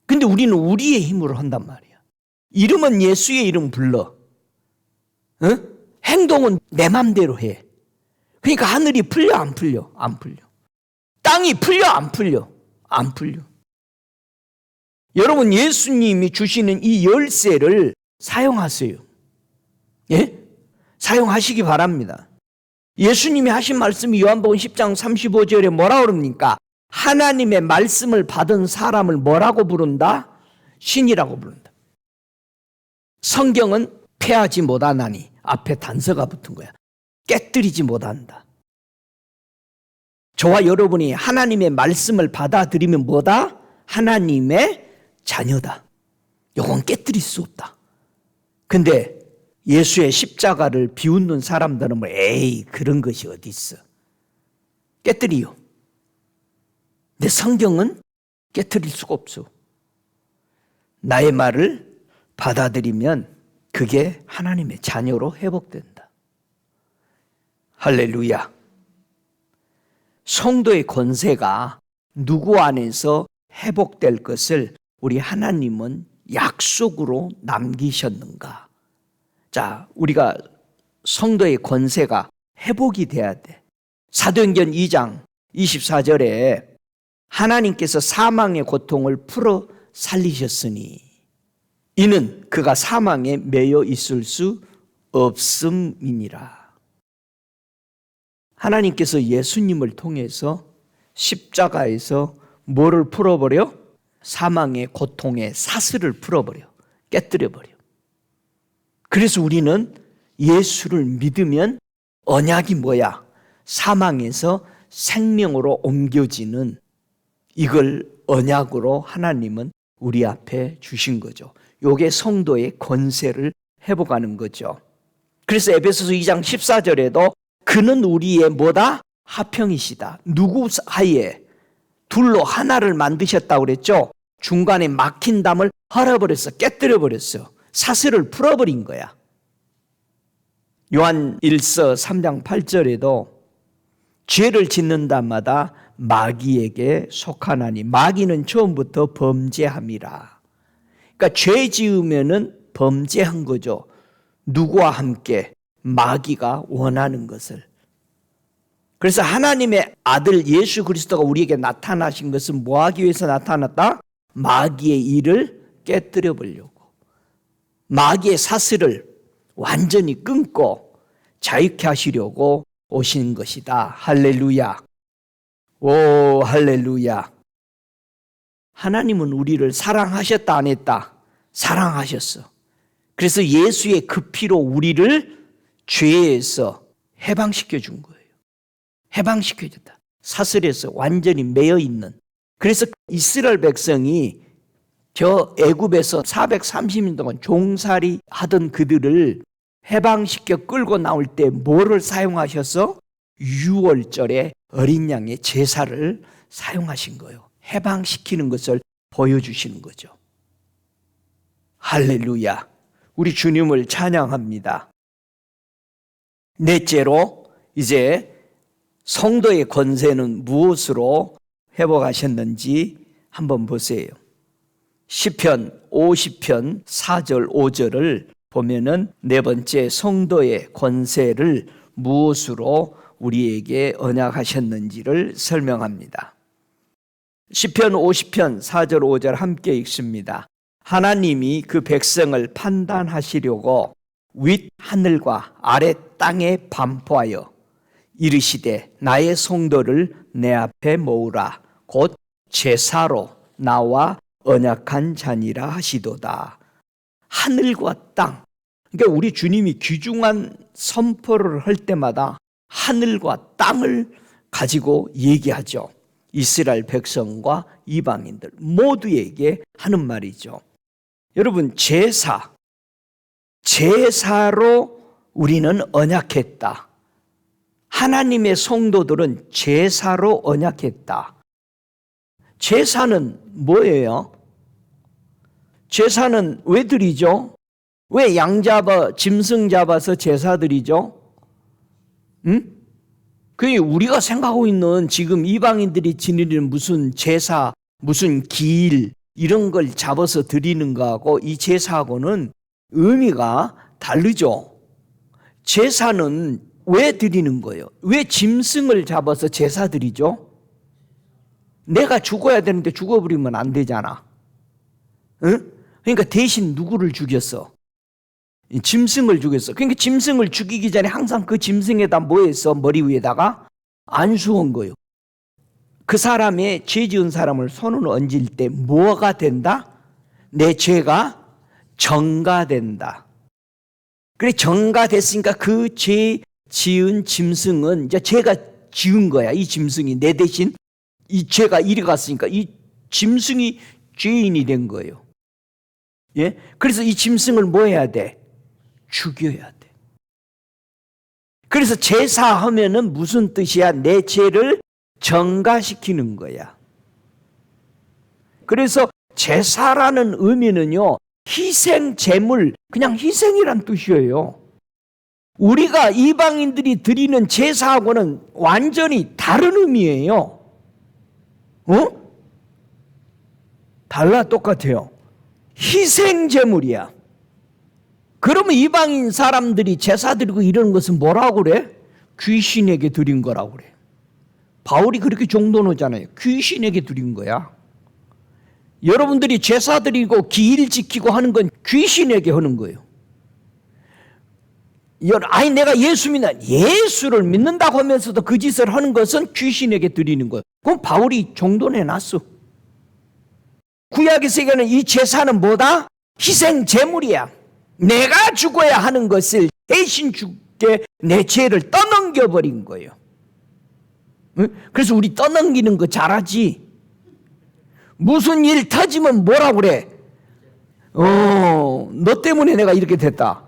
S1: 근데 우리는 우리의 힘으로 한단 말이야. 이름은 예수의 이름 불러. 행동은 내 맘대로 해. 그러니까 하늘이 풀려 안 풀려? 안 풀려. 땅이 풀려 안 풀려? 안 풀려. 여러분, 예수님이 주시는 이 열쇠를 사용하세요. 예? 사용하시기 바랍니다. 예수님이 하신 말씀이 요한복음 10장 35절에 뭐라 그럽니까? 하나님의 말씀을 받은 사람을 뭐라고 부른다? 신이라고 부른다. 성경은 패하지 못하나니, 앞에 단서가 붙은 거야. 깨뜨리지 못한다. 저와 여러분이 하나님의 말씀을 받아들이면 뭐다? 하나님의 자녀다. 이건 깨뜨릴 수 없다. 근데 예수의 십자가를 비웃는 사람들은 뭐 에이 그런 것이 어디 있어. 깨뜨리요. 근데 성경은 깨뜨릴 수가 없어. 나의 말을 받아들이면 그게 하나님의 자녀로 회복된다. 할렐루야. 성도의 권세가 누구 안에서 회복될 것을 우리 하나님은 약속으로 남기셨는가? 자, 우리가 성도의 권세가 회복이 돼야 돼. 사도행전 2장 24절에 하나님께서 사망의 고통을 풀어 살리셨으니 이는 그가 사망에 매여 있을 수 없음이니라. 하나님께서 예수님을 통해서 십자가에서 뭐를 풀어버려? 사망의 고통의 사슬을 풀어버려. 깨뜨려버려. 그래서 우리는 예수를 믿으면 언약이 뭐야? 사망에서 생명으로 옮겨지는 이걸 언약으로 하나님은 우리 앞에 주신 거죠. 이게 성도의 권세를 회복하는 거죠. 그래서 에베소서 2장 14절에도 그는 우리의 뭐다? 화평이시다. 누구 사이에? 둘로 하나를 만드셨다고 그랬죠. 중간에 막힌 담을 헐어버렸어. 깨뜨려버렸어. 사슬을 풀어버린 거야. 요한 1서 3장 8절에도 죄를 짓는 자마다 마귀에게 속하나니 마귀는 처음부터 범죄함이라. 그러니까 죄 지으면은 범죄한 거죠. 누구와 함께? 마귀가 원하는 것을. 그래서 하나님의 아들 예수 그리스도가 우리에게 나타나신 것은 뭐 하기 위해서 나타났다? 마귀의 일을 깨뜨려 보려고. 마귀의 사슬을 완전히 끊고 자유케 하시려고 오신 것이다. 할렐루야. 오, 할렐루야. 하나님은 우리를 사랑하셨다 안 했다? 사랑하셨어. 그래서 예수의 그 피로 우리를 죄에서 해방시켜 준 거예요. 해방시켜 줬다. 사슬에서 완전히 매여 있는. 그래서 이스라엘 백성이 저 애굽에서 430년 동안 종살이 하던 그들을 해방시켜 끌고 나올 때 뭐를 사용하셔서? 유월절에 어린 양의 제사를 사용하신 거예요. 해방시키는 것을 보여주시는 거죠. 할렐루야. 우리 주님을 찬양합니다. 넷째로 이제 성도의 권세는 무엇으로 회복하셨는지 한번 보세요. 시편 50편 4절 5절을 보면은 네 번째 성도의 권세를 무엇으로 우리에게 언약하셨는지를 설명합니다. 시편 50편 4절 5절 함께 읽습니다. 하나님이 그 백성을 판단하시려고 윗 하늘과 아래 땅에 반포하여 이르시되 나의 성도를 내 앞에 모으라. 곧 제사로 나와 언약한 자니라 하시도다. 하늘과 땅. 그러니까 우리 주님이 귀중한 선포를 할 때마다 하늘과 땅을 가지고 얘기하죠. 이스라엘 백성과 이방인들 모두에게 하는 말이죠. 여러분, 제사로 우리는 언약했다. 하나님의 성도들은 제사로 언약했다. 제사는 뭐예요? 제사는 왜 드리죠? 왜 양 잡아, 짐승 잡아서 제사 드리죠? 그게 우리가 생각하고 있는 지금 이방인들이 지니는 무슨 제사, 무슨 기일 이런 걸 잡아서 드리는 거하고 이 제사하고는 의미가 다르죠. 제사는 왜 드리는 거예요? 왜 짐승을 잡아서 제사 드리죠? 내가 죽어야 되는데 죽어버리면 안 되잖아. 응? 그러니까 대신 누구를 죽였어? 짐승을 죽였어. 그러니까 짐승을 죽이기 전에 항상 그 짐승에다 뭐 했어? 머리 위에다가 안수한 거예요. 그 사람의 죄 지은 사람을 손을 얹을 때 뭐가 된다? 내 죄가 전가된다. 그래, 전가됐으니까 그 죄 지은 짐승은 이제 죄가 지은 거야. 이 짐승이 내 대신 이 죄가 이리 갔으니까 이 짐승이 죄인이 된 거예요. 예? 그래서 이 짐승을 뭐 해야 돼? 죽여야 돼. 그래서 제사하면은 무슨 뜻이야? 내 죄를 전가시키는 거야. 그래서 제사라는 의미는요, 희생 제물, 그냥 희생이란 뜻이에요. 우리가 이방인들이 드리는 제사하고는 완전히 다른 의미예요. 달라, 똑같아요. 희생 제물이야. 그러면 이방인 사람들이 제사 드리고 이러는 것은 뭐라고 그래? 귀신에게 드린 거라고 그래. 바울이 그렇게 종도놓잖아요. 귀신에게 드린 거야. 여러분들이 제사 드리고 기일 지키고 하는 건 귀신에게 하는 거예요. 아니 내가 예수를 믿는다고 하면서도 그 짓을 하는 것은 귀신에게 드리는 거예요. 그럼 바울이 종도내놨어. 구약의 세계는 이 제사는 뭐다? 희생 제물이야. 내가 죽어야 하는 것을 대신 죽게 내 죄를 떠넘겨버린 거예요. 그래서 우리 떠넘기는 거 잘하지. 무슨 일 터지면 뭐라고 그래? 너 때문에 내가 이렇게 됐다.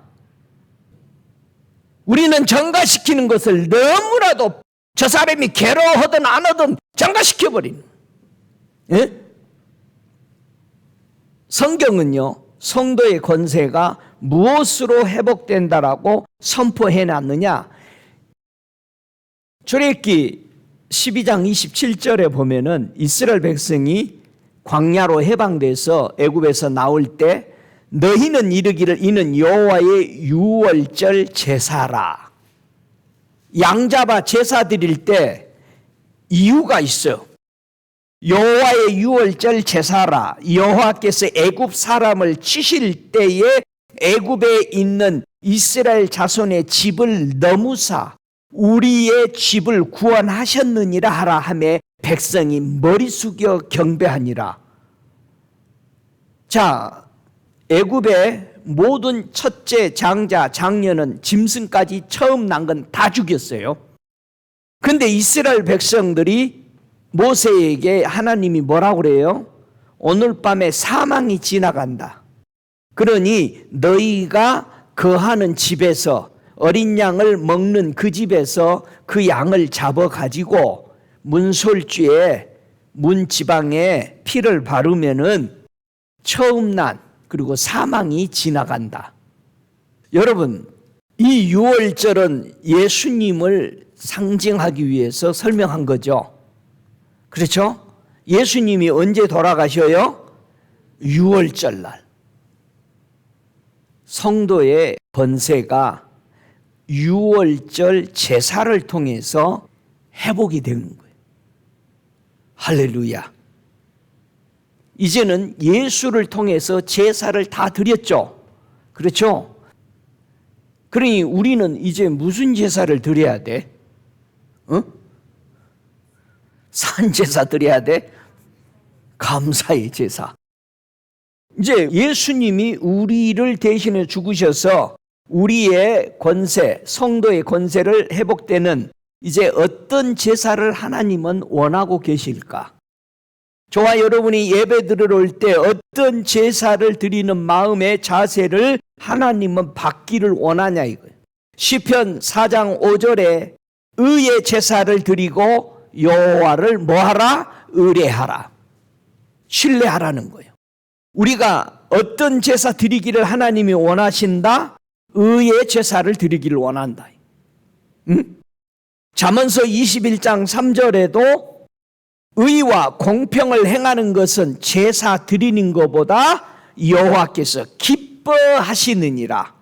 S1: 우리는 전가시키는 것을 너무나도 저 사람이 괴로워하든 안 하든 전가시켜버리는. 예? 성경은요, 성도의 권세가 무엇으로 회복된다라고 선포해놨느냐? 출애굽기 12장 27절에 보면은 이스라엘 백성이 광야로 해방돼서 애굽에서 나올 때 너희는 이르기를 이는 여호와의 유월절 제사라. 양 잡아 제사 드릴 때 이유가 있어요. 여호와의 유월절 제사라. 여호와께서 애굽 사람을 치실 때에 애굽에 있는 이스라엘 자손의 집을 넘으사 우리의 집을 구원하셨느니라 하라 하매 백성이 머리 숙여 경배하니라. 자, 애굽의 모든 첫째, 장자, 장녀는 짐승까지 처음 난 건 다 죽였어요. 근데 이스라엘 백성들이 모세에게 하나님이 뭐라고 그래요? 오늘 밤에 사망이 지나간다. 그러니 너희가 거하는 집에서 어린 양을 먹는 그 집에서 그 양을 잡아 가지고 문솔주에 문지방에 피를 바르면은 처음 난 그리고 사망이 지나간다. 여러분, 이 유월절은 예수님을 상징하기 위해서 설명한 거죠. 그렇죠? 예수님이 언제 돌아가셔요? 유월절 날. 성도의 번세가 유월절 제사를 통해서 회복이 되는 거예요. 할렐루야. 이제는 예수를 통해서 제사를 다 드렸죠. 그렇죠? 그러니 우리는 이제 무슨 제사를 드려야 돼? 산제사 드려야 돼? 감사의 제사. 이제 예수님이 우리를 대신해 죽으셔서 우리의 권세, 성도의 권세를 회복되는 이제 어떤 제사를 하나님은 원하고 계실까? 저와 여러분이 예배 드리러 올 때 어떤 제사를 드리는 마음의 자세를 하나님은 받기를 원하냐 이거예요. 시편 4장 5절에 의의 제사를 드리고 여호와를 뭐하라? 의뢰하라. 신뢰하라는 거예요. 우리가 어떤 제사 드리기를 하나님이 원하신다? 의의 제사를 드리기를 원한다. 잠언서 21장 3절에도 의와 공평을 행하는 것은 제사 드리는 것보다 여호와께서 기뻐하시느니라.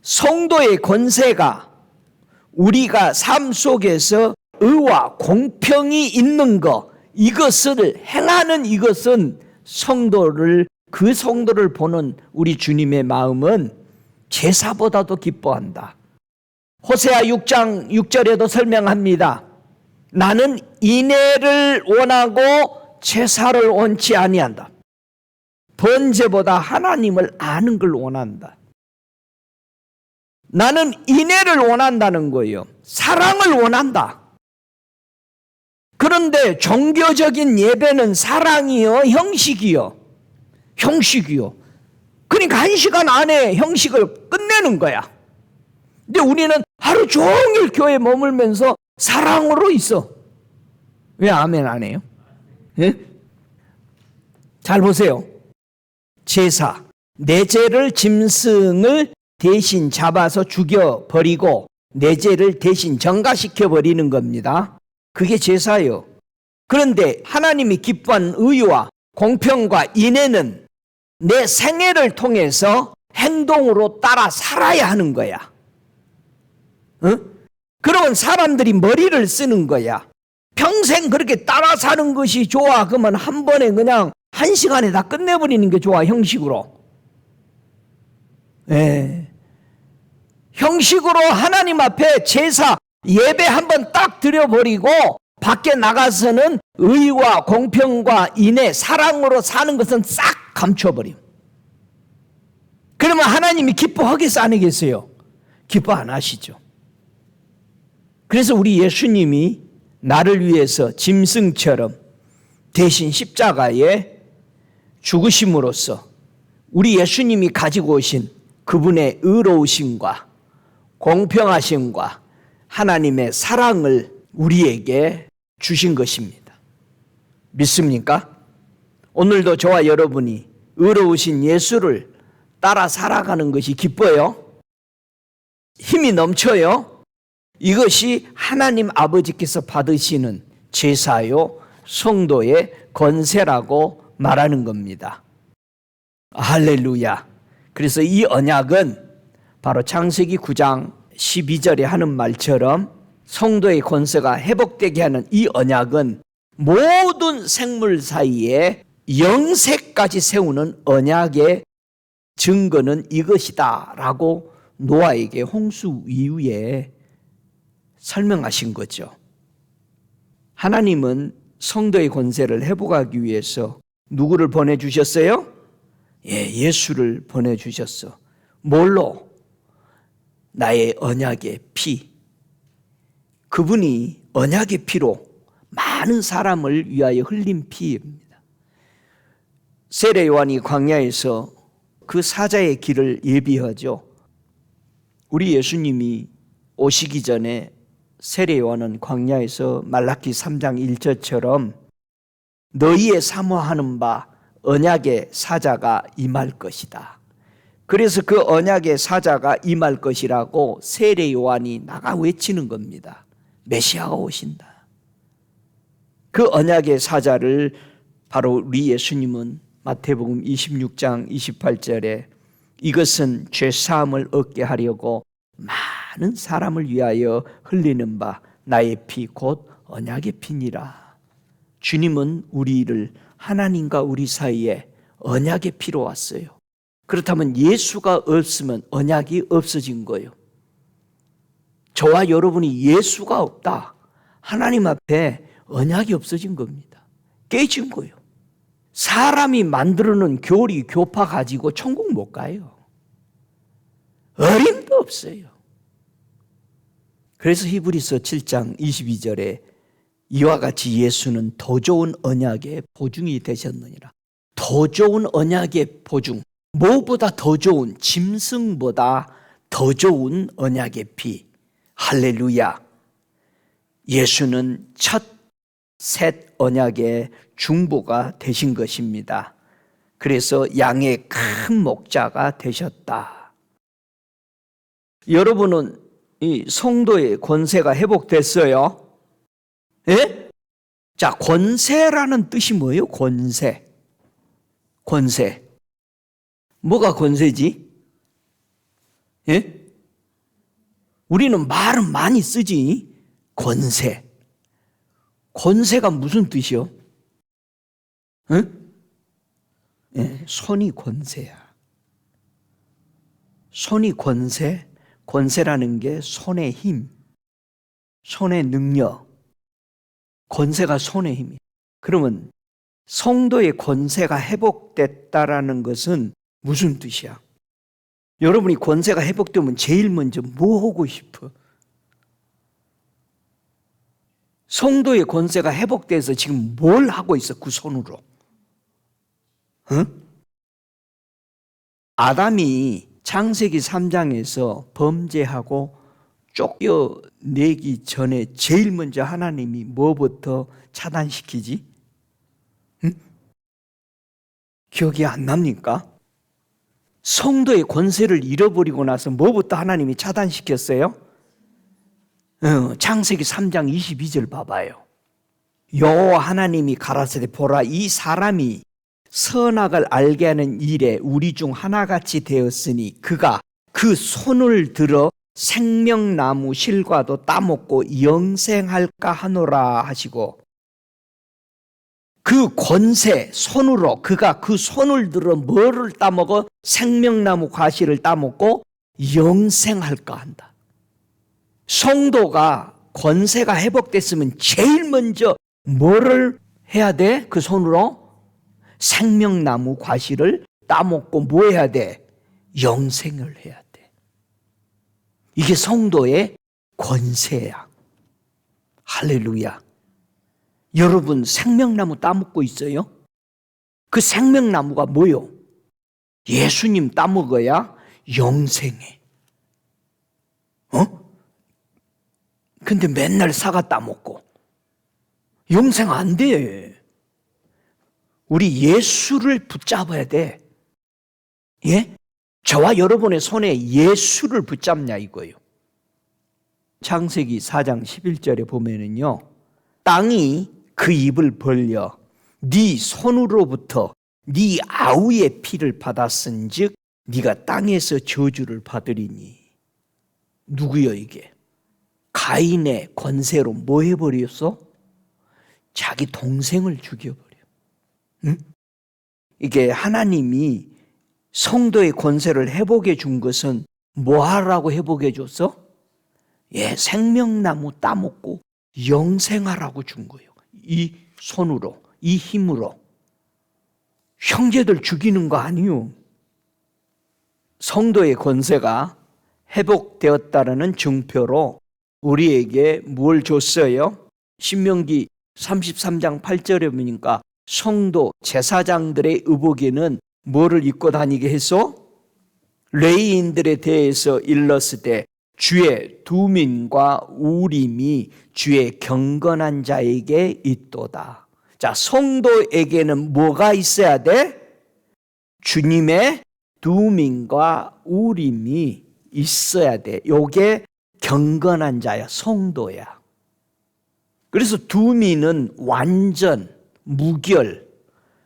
S1: 성도의 권세가 우리가 삶 속에서 의와 공평이 있는 것, 이것을 행하는 이것은 그 성도를 보는 우리 주님의 마음은 제사보다도 기뻐한다. 호세아 6장 6절에도 설명합니다. 나는 인애를 원하고 제사를 원치 아니한다. 번제보다 하나님을 아는 걸 원한다. 나는 인애를 원한다는 거예요. 사랑을 원한다. 그런데 종교적인 예배는 사랑이요, 형식이요. 그러니까 1시간 안에 형식을 끝내는 거야. 근데 우리는 하루 종일 교회에 머물면서 사랑으로 있어. 왜 아멘 안 해요? 예? 잘 보세요. 제사, 내 죄를 짐승을 대신 잡아서 죽여버리고 내 죄를 대신 전가시켜버리는 겁니다. 그게 제사예요. 그런데 하나님이 기뻐하는 의와 공평과 인애는 내 생애를 통해서 행동으로 따라 살아야 하는 거야. 그러면 사람들이 머리를 쓰는 거야. 평생 그렇게 따라 사는 것이 좋아. 그러면 한 번에 그냥 1시간에 다 끝내버리는 게 좋아, 형식으로. 네. 형식으로 하나님 앞에 제사, 예배 한번 딱 드려버리고 밖에 나가서는 의와 공평과 인애, 사랑으로 사는 것은 싹 감춰버림. 그러면 하나님이 기뻐하겠어, 안 하겠어요? 기뻐 안 하시죠. 그래서 우리 예수님이 나를 위해서 짐승처럼 대신 십자가에 죽으심으로써 우리 예수님이 가지고 오신 그분의 의로우심과 공평하심과 하나님의 사랑을 우리에게 주신 것입니다. 믿습니까? 오늘도 저와 여러분이 의로우신 예수를 따라 살아가는 것이 기뻐요? 힘이 넘쳐요? 이것이 하나님 아버지께서 받으시는 제사요, 성도의 권세라고 말하는 겁니다. 할렐루야. 그래서 이 언약은 바로 창세기 9장 12절에 하는 말처럼 성도의 권세가 회복되게 하는 이 언약은 모든 생물 사이에 영세까지 세우는 언약의 증거는 이것이다 라고 노아에게 홍수 이후에 설명하신 거죠. 하나님은 성도의 권세를 회복하기 위해서 누구를 보내주셨어요? 예수를 보내주셨어. 뭘로? 나의 언약의 피. 그분이 언약의 피로 많은 사람을 위하여 흘린 피입니다. 세례 요한이 광야에서 그 사자의 길을 예비하죠. 우리 예수님이 오시기 전에 세례 요한은 광야에서 말라기 3장 1절처럼 너희의 사모하는 바 언약의 사자가 임할 것이다. 그래서 그 언약의 사자가 임할 것이라고 세례 요한이 나가 외치는 겁니다. 메시아가 오신다. 그 언약의 사자를 바로 우리 예수님은 마태복음 26장 28절에 이것은 죄사함을 얻게 하려고 많은 사람을 위하여 흘리는 바 나의 피 곧 언약의 피니라. 주님은 우리를 하나님과 우리 사이에 언약의 피로 왔어요. 그렇다면 예수가 없으면 언약이 없어진 거예요. 저와 여러분이 예수가 없다. 하나님 앞에 언약이 없어진 겁니다. 깨진 거예요. 사람이 만들어놓은 교리, 교파 가지고 천국 못 가요. 어림도 없어요. 그래서 히브리서 7장 22절에 이와 같이 예수는 더 좋은 언약의 보증이 되셨느니라. 더 좋은 언약의 보증, 무엇보다 더 좋은, 짐승보다 더 좋은 언약의 피. 할렐루야. 예수는 첫 셋 언약의 중보가 되신 것입니다. 그래서 양의 큰 목자가 되셨다. 여러분은 이 성도의 권세가 회복됐어요? 예? 자, 권세라는 뜻이 뭐예요? 권세. 권세. 뭐가 권세지? 예? 우리는 말은 많이 쓰지. 권세. 권세가 무슨 뜻이요? 응? 예, 손이 권세야. 손이 권세, 권세라는 게 손의 힘, 손의 능력, 권세가 손의 힘이에요. 그러면 성도의 권세가 회복됐다라는 것은 무슨 뜻이야? 여러분이 권세가 회복되면 제일 먼저 뭐 하고 싶어? 성도의 권세가 회복돼서 지금 뭘 하고 있어? 그 손으로. 응? 아담이 창세기 3장에서 범죄하고 쫓겨내기 전에 제일 먼저 하나님이 뭐부터 차단시키지? 응? 기억이 안 납니까? 성도의 권세를 잃어버리고 나서 뭐부터 하나님이 차단시켰어요? 창세기 3장 22절 봐봐요. 여호와 하나님이 가라사대 보라, 이 사람이 선악을 알게 하는 일에 우리 중 하나같이 되었으니 그가 그 손을 들어 생명나무 실과도 따먹고 영생할까 하노라 하시고, 그 권세 손으로 그가 그 손을 들어 뭐를 따먹어? 생명나무 과실을 따먹고 영생할까 한다. 성도가 권세가 회복됐으면 제일 먼저 뭐를 해야 돼? 그 손으로 생명나무 과실을 따먹고 뭐 해야 돼? 영생을 해야 돼. 이게 성도의 권세야. 할렐루야. 여러분 생명나무 따먹고 있어요? 그 생명나무가 뭐요? 예수님 따먹어야 영생해. 근데 맨날 사과 따먹고 영생 안 돼. 우리 예수를 붙잡아야 돼. 예? 저와 여러분의 손에 예수를 붙잡냐 이거예요. 창세기 4장 11절에 보면은요, 땅이 그 입을 벌려 네 손으로부터 네 아우의 피를 받았은즉 네가 땅에서 저주를 받으리니. 누구요 이게? 가인의 권세로 뭐 해버렸어? 자기 동생을 죽여버려. 응? 이게 하나님이 성도의 권세를 회복해 준 것은 뭐 하라고 회복해 줬어? 예, 생명나무 따먹고 영생하라고 준 거예요. 이 손으로, 이 힘으로. 형제들 죽이는 거 아니요. 성도의 권세가 회복되었다라는 증표로 우리에게 뭘 줬어요? 신명기 33장 8절에 보니까 성도 제사장들의 의복에는 뭐를 입고 다니게 했어? 레위인들에 대해서 일렀을 때 주의 두민과 우림이 주의 경건한 자에게 있도다. 자, 성도에게는 뭐가 있어야 돼? 주님의 두민과 우림이 있어야 돼. 요게 경건한 자야, 성도야. 그래서 두민은 완전, 무결,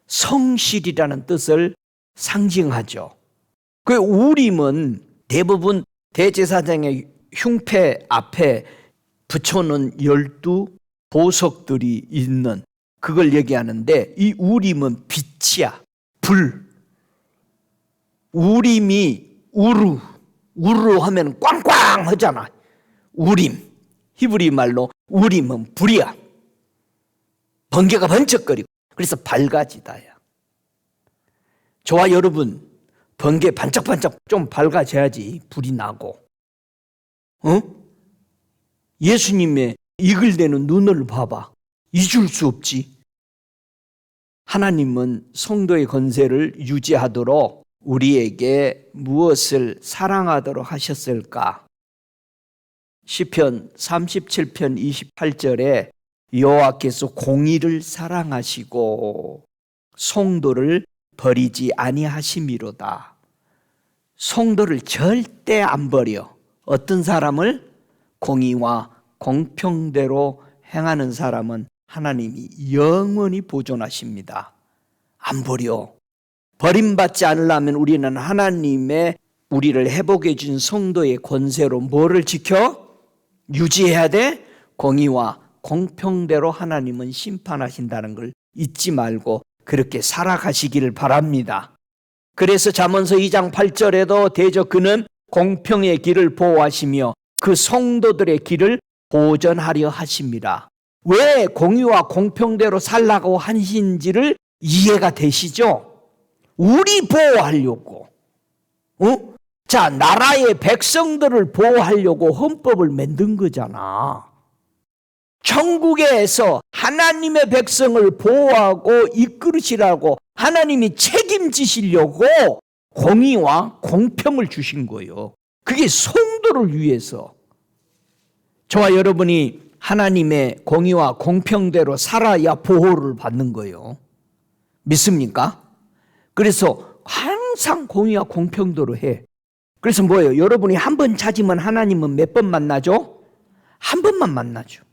S1: 성실이라는 뜻을 상징하죠. 그 우림은 대부분 대제사장의 흉패 앞에 붙여놓은 12 보석들이 있는 그걸 얘기하는데, 이 우림은 빛이야, 불. 우림이 우르 하면 꽝꽝 하잖아. 우림, 히브리 말로 우림은 불이야. 번개가 번쩍거리고 그래서 밝아지다야. 저와 여러분, 번개 반짝반짝 좀 밝아져야지 불이 나고. 예수님의 이글대는 눈을 봐봐. 잊을 수 없지. 하나님은 성도의 권세를 유지하도록 우리에게 무엇을 사랑하도록 하셨을까? 시편 37편 28절에 여호와께서 공의를 사랑하시고 성도를 버리지 아니하심이로다. 성도를 절대 안 버려. 어떤 사람을? 공의와 공평대로 행하는 사람은 하나님이 영원히 보존하십니다. 안 버려. 버림받지 않으려면 우리는 하나님의 우리를 회복해 준 성도의 권세로 뭐를 지켜? 유지해야 돼? 공의와 공평대로 하나님은 심판하신다는 걸 잊지 말고 그렇게 살아가시기를 바랍니다. 그래서 잠언서 2장 8절에도 대저 그는 공평의 길을 보호하시며 그 성도들의 길을 보전하려 하십니다. 왜 공의와 공평대로 살라고 하신지를 이해가 되시죠? 우리 보호하려고. 자, 나라의 백성들을 보호하려고 헌법을 만든 거잖아. 천국에서 하나님의 백성을 보호하고 이끌으시라고 하나님이 책임지시려고 공의와 공평을 주신 거예요. 그게 성도를 위해서. 저와 여러분이 하나님의 공의와 공평대로 살아야 보호를 받는 거예요. 믿습니까? 그래서 항상 공의와 공평대로 해. 그래서 뭐예요? 여러분이 한 번 찾으면 하나님은 몇 번 만나죠? 한 번만 만나죠.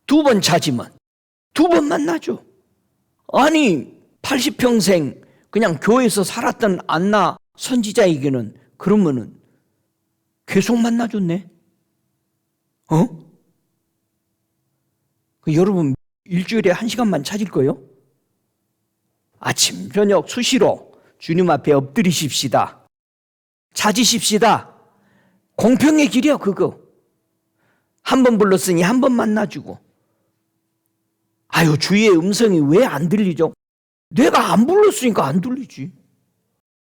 S1: 두 번 찾으면 두 번 만나죠. 아니 80평생 그냥 교회에서 살았던 안나 선지자에게는 그러면은 계속 만나줬네. 여러분 일주일에 1시간만 찾을 거예요? 아침 저녁 수시로 주님 앞에 엎드리십시다. 찾으십시다. 공평의 길이야 그거. 한 번 불렀으니 한 번 만나주고. 아유 주의 음성이 왜 안 들리죠? 내가 안 불렀으니까 안 들리지.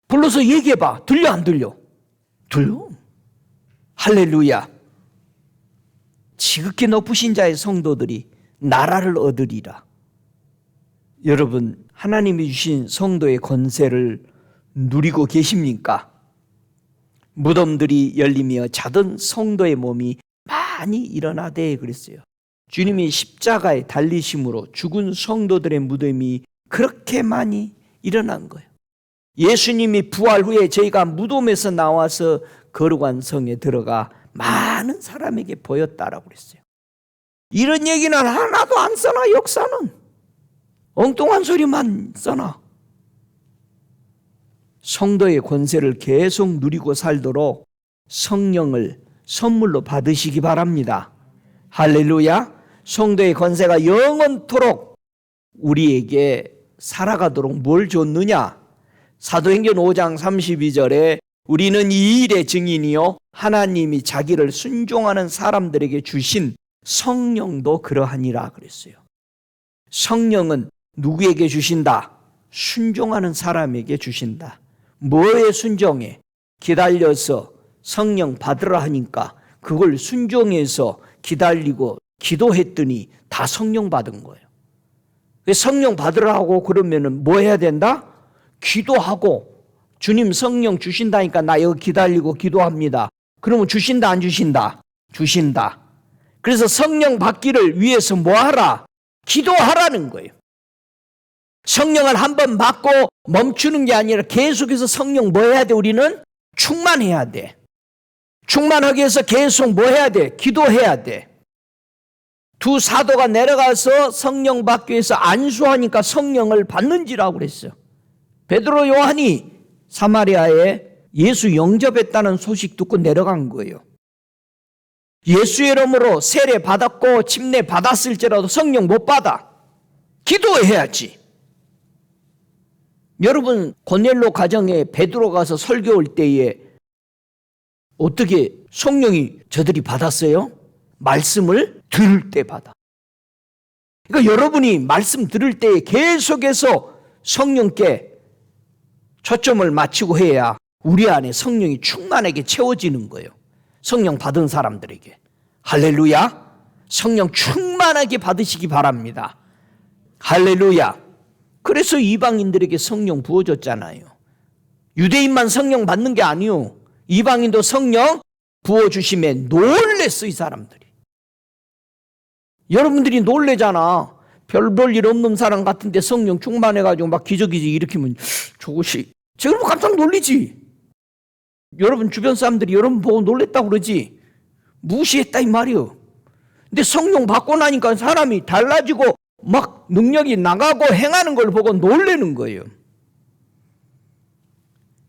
S1: 불러서 얘기해봐. 들려 안 들려? 들려. 할렐루야. 지극히 높으신 자의 성도들이 나라를 얻으리라. 여러분 하나님이 주신 성도의 권세를 누리고 계십니까? 무덤들이 열리며 자던 성도의 몸이 많이 일어나되 그랬어요. 주님이 십자가에 달리심으로 죽은 성도들의 무덤이 그렇게 많이 일어난 거예요. 예수님이 부활 후에 저희가 무덤에서 나와서 거룩한 성에 들어가 많은 사람에게 보였다라고 그랬어요. 이런 얘기는 하나도 안 써놔. 역사는 엉뚱한 소리만 써놔. 성도의 권세를 계속 누리고 살도록 성령을 선물로 받으시기 바랍니다. 할렐루야. 성도의 권세가 영원토록 우리에게 살아가도록 뭘 줬느냐? 사도행전 5장 32절에 우리는 이 일의 증인이요 하나님이 자기를 순종하는 사람들에게 주신 성령도 그러하니라 그랬어요. 성령은 누구에게 주신다? 순종하는 사람에게 주신다. 뭐에 순종해? 기다려서 성령 받으라 하니까 그걸 순종해서 기다리고 기도했더니 다 성령 받은 거예요. 성령 받으라고 그러면은 뭐 해야 된다? 기도하고 주님 성령 주신다니까 나 여기 기다리고 기도합니다. 그러면 주신다 안 주신다? 주신다. 그래서 성령 받기를 위해서 뭐 하라? 기도하라는 거예요. 성령을 한번 받고 멈추는 게 아니라 계속해서 성령 뭐 해야 돼? 우리는 충만해야 돼. 충만하기 위해서 계속 뭐 해야 돼? 기도해야 돼. 두 사도가 내려가서 성령 받기 위해서 안수하니까 성령을 받는지라고 그랬어요. 베드로 요한이 사마리아에 예수 영접했다는 소식 듣고 내려간 거예요. 예수의 이름으로 세례 받았고 침례 받았을지라도 성령 못 받아. 기도해야지. 여러분 고넬로 가정에 베드로 가서 설교 올 때에 어떻게 성령이 저들이 받았어요? 말씀을 들을 때 받아. 그러니까 여러분이 말씀 들을 때 계속해서 성령께 초점을 맞추고 해야 우리 안에 성령이 충만하게 채워지는 거예요. 성령 받은 사람들에게. 할렐루야. 성령 충만하게 받으시기 바랍니다. 할렐루야. 그래서 이방인들에게 성령 부어줬잖아요. 유대인만 성령 받는 게 아니요. 이방인도 성령 부어주심에 놀랬어 이 사람들이. 여러분들이 놀래잖아. 별 볼 일 없는 사람 같은데 성령 충만해가지고 막 기저귀지 일으키면 저것이 여러분 깜짝 놀리지. 여러분 주변 사람들이 여러분 보고 놀랬다고 그러지. 무시했다 이 말이요. 근데 성령 받고 나니까 사람이 달라지고 막 능력이 나가고 행하는 걸 보고 놀라는 거예요.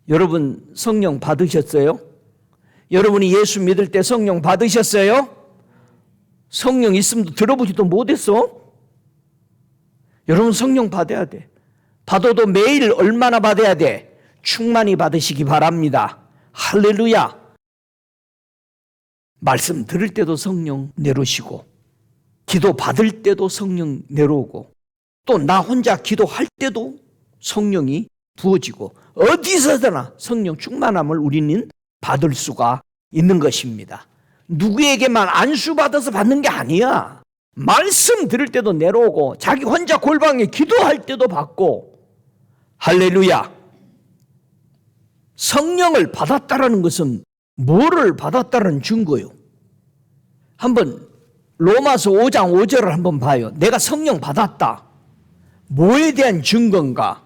S1: 여러분 성령 받으셨어요? 여러분이 예수 믿을 때 성령 받으셨어요? 성령 있음도 들어보지도 못했어? 여러분 성령 받아야 돼. 받아도 매일 얼마나 받아야 돼? 충만히 받으시기 바랍니다. 할렐루야. 말씀 들을 때도 성령 내려오시고, 기도 받을 때도 성령 내려오고, 또 나 혼자 기도할 때도 성령이 부어지고, 어디서든 성령 충만함을 우리는 받을 수가 있는 것입니다. 누구에게만 안수받아서 받는 게 아니야. 말씀 들을 때도 내려오고, 자기 혼자 골방에 기도할 때도 받고. 할렐루야. 성령을 받았다라는 것은 뭐를 받았다는 증거요? 한번 로마서 5장 5절을 한번 봐요. 내가 성령 받았다. 뭐에 대한 증거인가?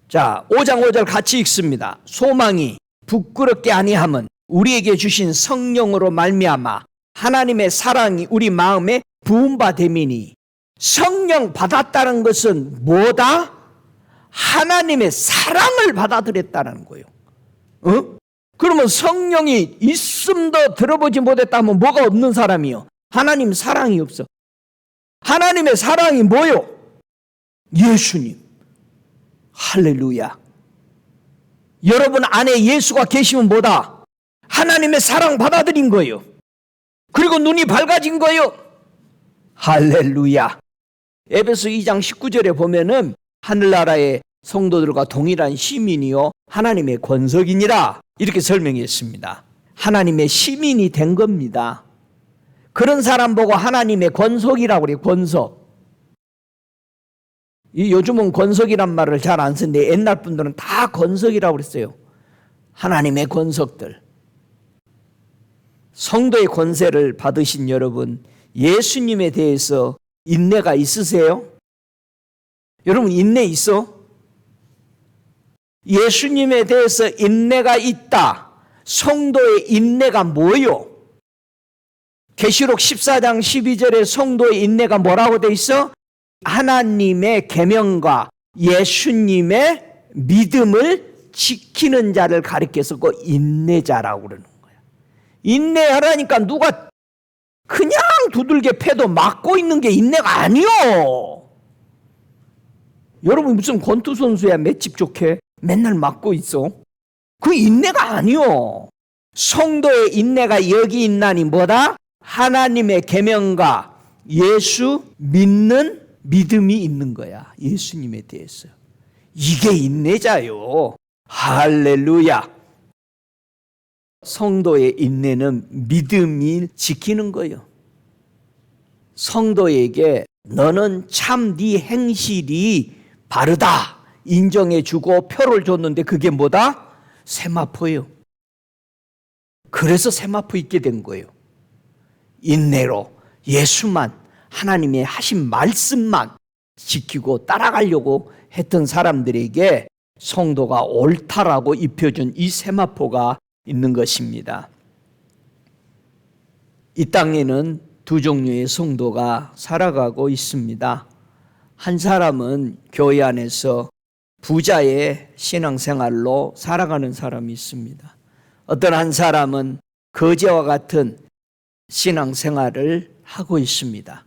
S1: 자, 5장 5절 같이 읽습니다. 소망이 부끄럽게 아니함은 우리에게 주신 성령으로 말미암아 하나님의 사랑이 우리 마음에 부은 바 됨이니. 성령 받았다는 것은 뭐다? 하나님의 사랑을 받아들였다는 거예요. 그러면 성령이 있음도 들어보지 못했다면 뭐가 없는 사람이요? 하나님 사랑이 없어. 하나님의 사랑이 뭐요? 예수님. 할렐루야. 여러분 안에 예수가 계시면 뭐다? 하나님의 사랑 받아들인 거예요. 그리고 눈이 밝아진 거예요. 할렐루야. 에베소 2장 19절에 보면은 하늘나라의 성도들과 동일한 시민이요 하나님의 권속이니라 이렇게 설명했습니다. 하나님의 시민이 된 겁니다. 그런 사람 보고 하나님의 권속이라고 그래요. 권속. 요즘은 권속이란 말을 잘 안 쓰는데 옛날 분들은 다 권속이라고 그랬어요. 하나님의 권속들. 성도의 권세를 받으신 여러분, 예수님에 대해서 인내가 있으세요? 여러분 인내 있어? 예수님에 대해서 인내가 있다. 성도의 인내가 뭐요? 계시록 14장 12절에 성도의 인내가 뭐라고 돼 있어? 하나님의 계명과 예수님의 믿음을 지키는 자를 가리켜서 그 인내자라고 그러는 거야. 인내하라니까 누가 그냥 두들겨 패도 막고 있는 게 인내가 아니요. 여러분 무슨 권투 선수야 맷집 좋게 맨날 막고 있어. 그 인내가 아니요. 성도의 인내가 여기 있나니 뭐다? 하나님의 계명과 예수 믿는 믿음이 있는 거야. 예수님에 대해서. 이게 인내자요. 할렐루야. 성도의 인내는 믿음이 지키는 거예요. 성도에게 너는 참 네 행실이 바르다 인정해 주고 표를 줬는데 그게 뭐다? 세마포예요. 그래서 세마포 있게 된 거예요. 인내로 예수만 하나님의 하신 말씀만 지키고 따라가려고 했던 사람들에게 성도가 옳다라고 입혀준 이 세마포가 있는 것입니다. 이 땅에는 두 종류의 성도가 살아가고 있습니다. 한 사람은 교회 안에서 부자의 신앙생활로 살아가는 사람이 있습니다. 어떤 한 사람은 거지와 같은 신앙생활을 하고 있습니다.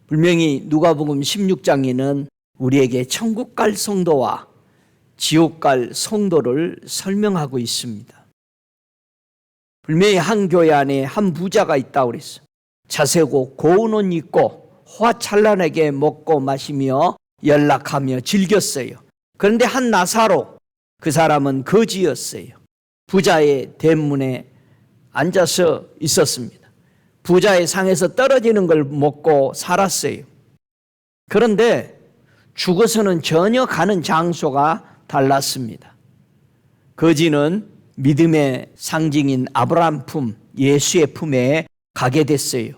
S1: 분명히 누가복음 16장에는 우리에게 천국 갈 성도와 지옥 갈 성도를 설명하고 있습니다. 분명히 한 교회 안에 한 부자가 있다고 그랬어요. 자세고 고운 옷 입고 화찬란하게 먹고 마시며 연락하며 즐겼어요. 그런데 한 나사로, 그 사람은 거지였어요. 부자의 대문에 앉아서 있었습니다. 부자의 상에서 떨어지는 걸 먹고 살았어요. 그런데 죽어서는 전혀 가는 장소가 달랐습니다. 거지는 믿음의 상징인 아브라함 품, 예수의 품에 가게 됐어요.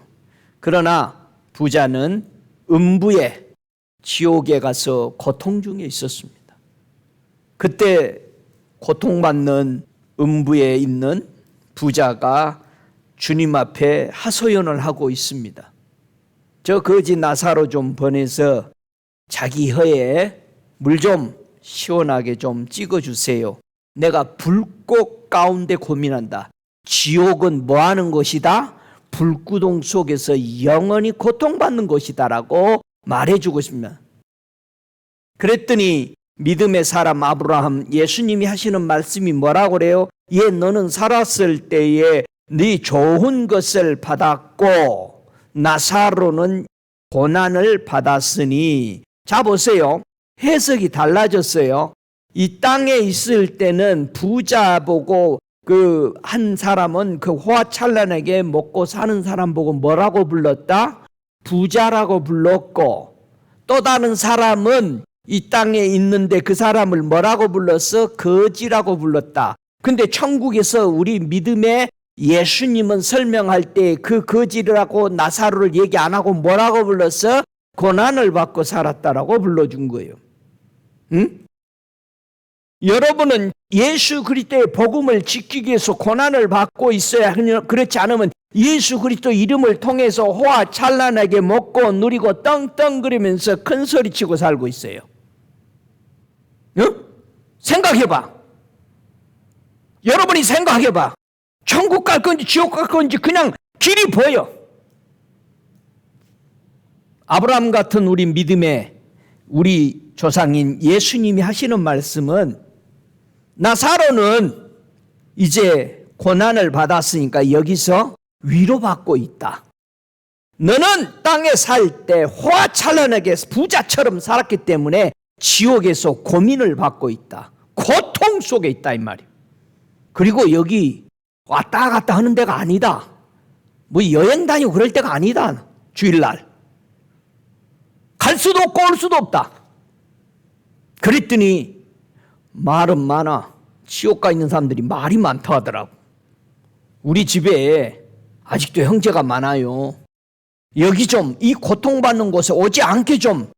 S1: 그러나 부자는 음부의 지옥에 가서 고통 중에 있었습니다. 그때 고통받는 음부에 있는 부자가 주님 앞에 하소연을 하고 있습니다. 저 거지 나사로 좀 보내서 자기 혀에 물 좀 시원하게 좀 찍어주세요. 내가 불꽃 가운데 고민한다. 지옥은 뭐 하는 곳이다? 불구동 속에서 영원히 고통받는 것이다라고 말해주고 싶습니다. 그랬더니 믿음의 사람 아브라함, 예수님이 하시는 말씀이 뭐라고 그래요? 너는 살았을 때에 네 좋은 것을 받았고 나사로는 고난을 받았으니. 자, 보세요. 해석이 달라졌어요. 이 땅에 있을 때는 부자 보고 한 사람은 호화찬란하게 먹고 사는 사람 보고 뭐라고 불렀다? 부자라고 불렀고, 또 다른 사람은 이 땅에 있는데 그 사람을 뭐라고 불렀어? 거지라고 불렀다. 근데 천국에서 우리 믿음의 예수님은 설명할 때 그 거지라고 나사로를 얘기 안 하고 뭐라고 불렀어? 고난을 받고 살았다라고 불러준 거예요. 응? 여러분은 예수 그리스도의 복음을 지키기 위해서 고난을 받고 있어야 하냐? 그렇지 않으면 예수 그리스도 이름을 통해서 호화찬란하게 먹고 누리고 떵떵거리면서 큰 소리치고 살고 있어요. 응? 생각해봐. 여러분이 생각해봐. 천국 갈 건지 지옥 갈 건지 그냥 길이 보여. 아브라함 같은 우리 믿음의 우리 조상인 예수님이 하시는 말씀은, 나사로는 이제 고난을 받았으니까 여기서 위로받고 있다. 너는 땅에 살 때 호화찬란하게 부자처럼 살았기 때문에 지옥에서 고민을 받고 있다. 고통 속에 있다 이 말이에요. 그리고 여기 왔다 갔다 하는 데가 아니다. 뭐 여행 다니고 그럴 때가 아니다. 주일날 갈 수도 없고 올 수도 없다. 그랬더니 말은 많아. 지옥 가 있는 사람들이 말이 많다 하더라고. 우리 집에 아직도 형제가 많아요. 여기 좀 이 고통받는 곳에 오지 않게 좀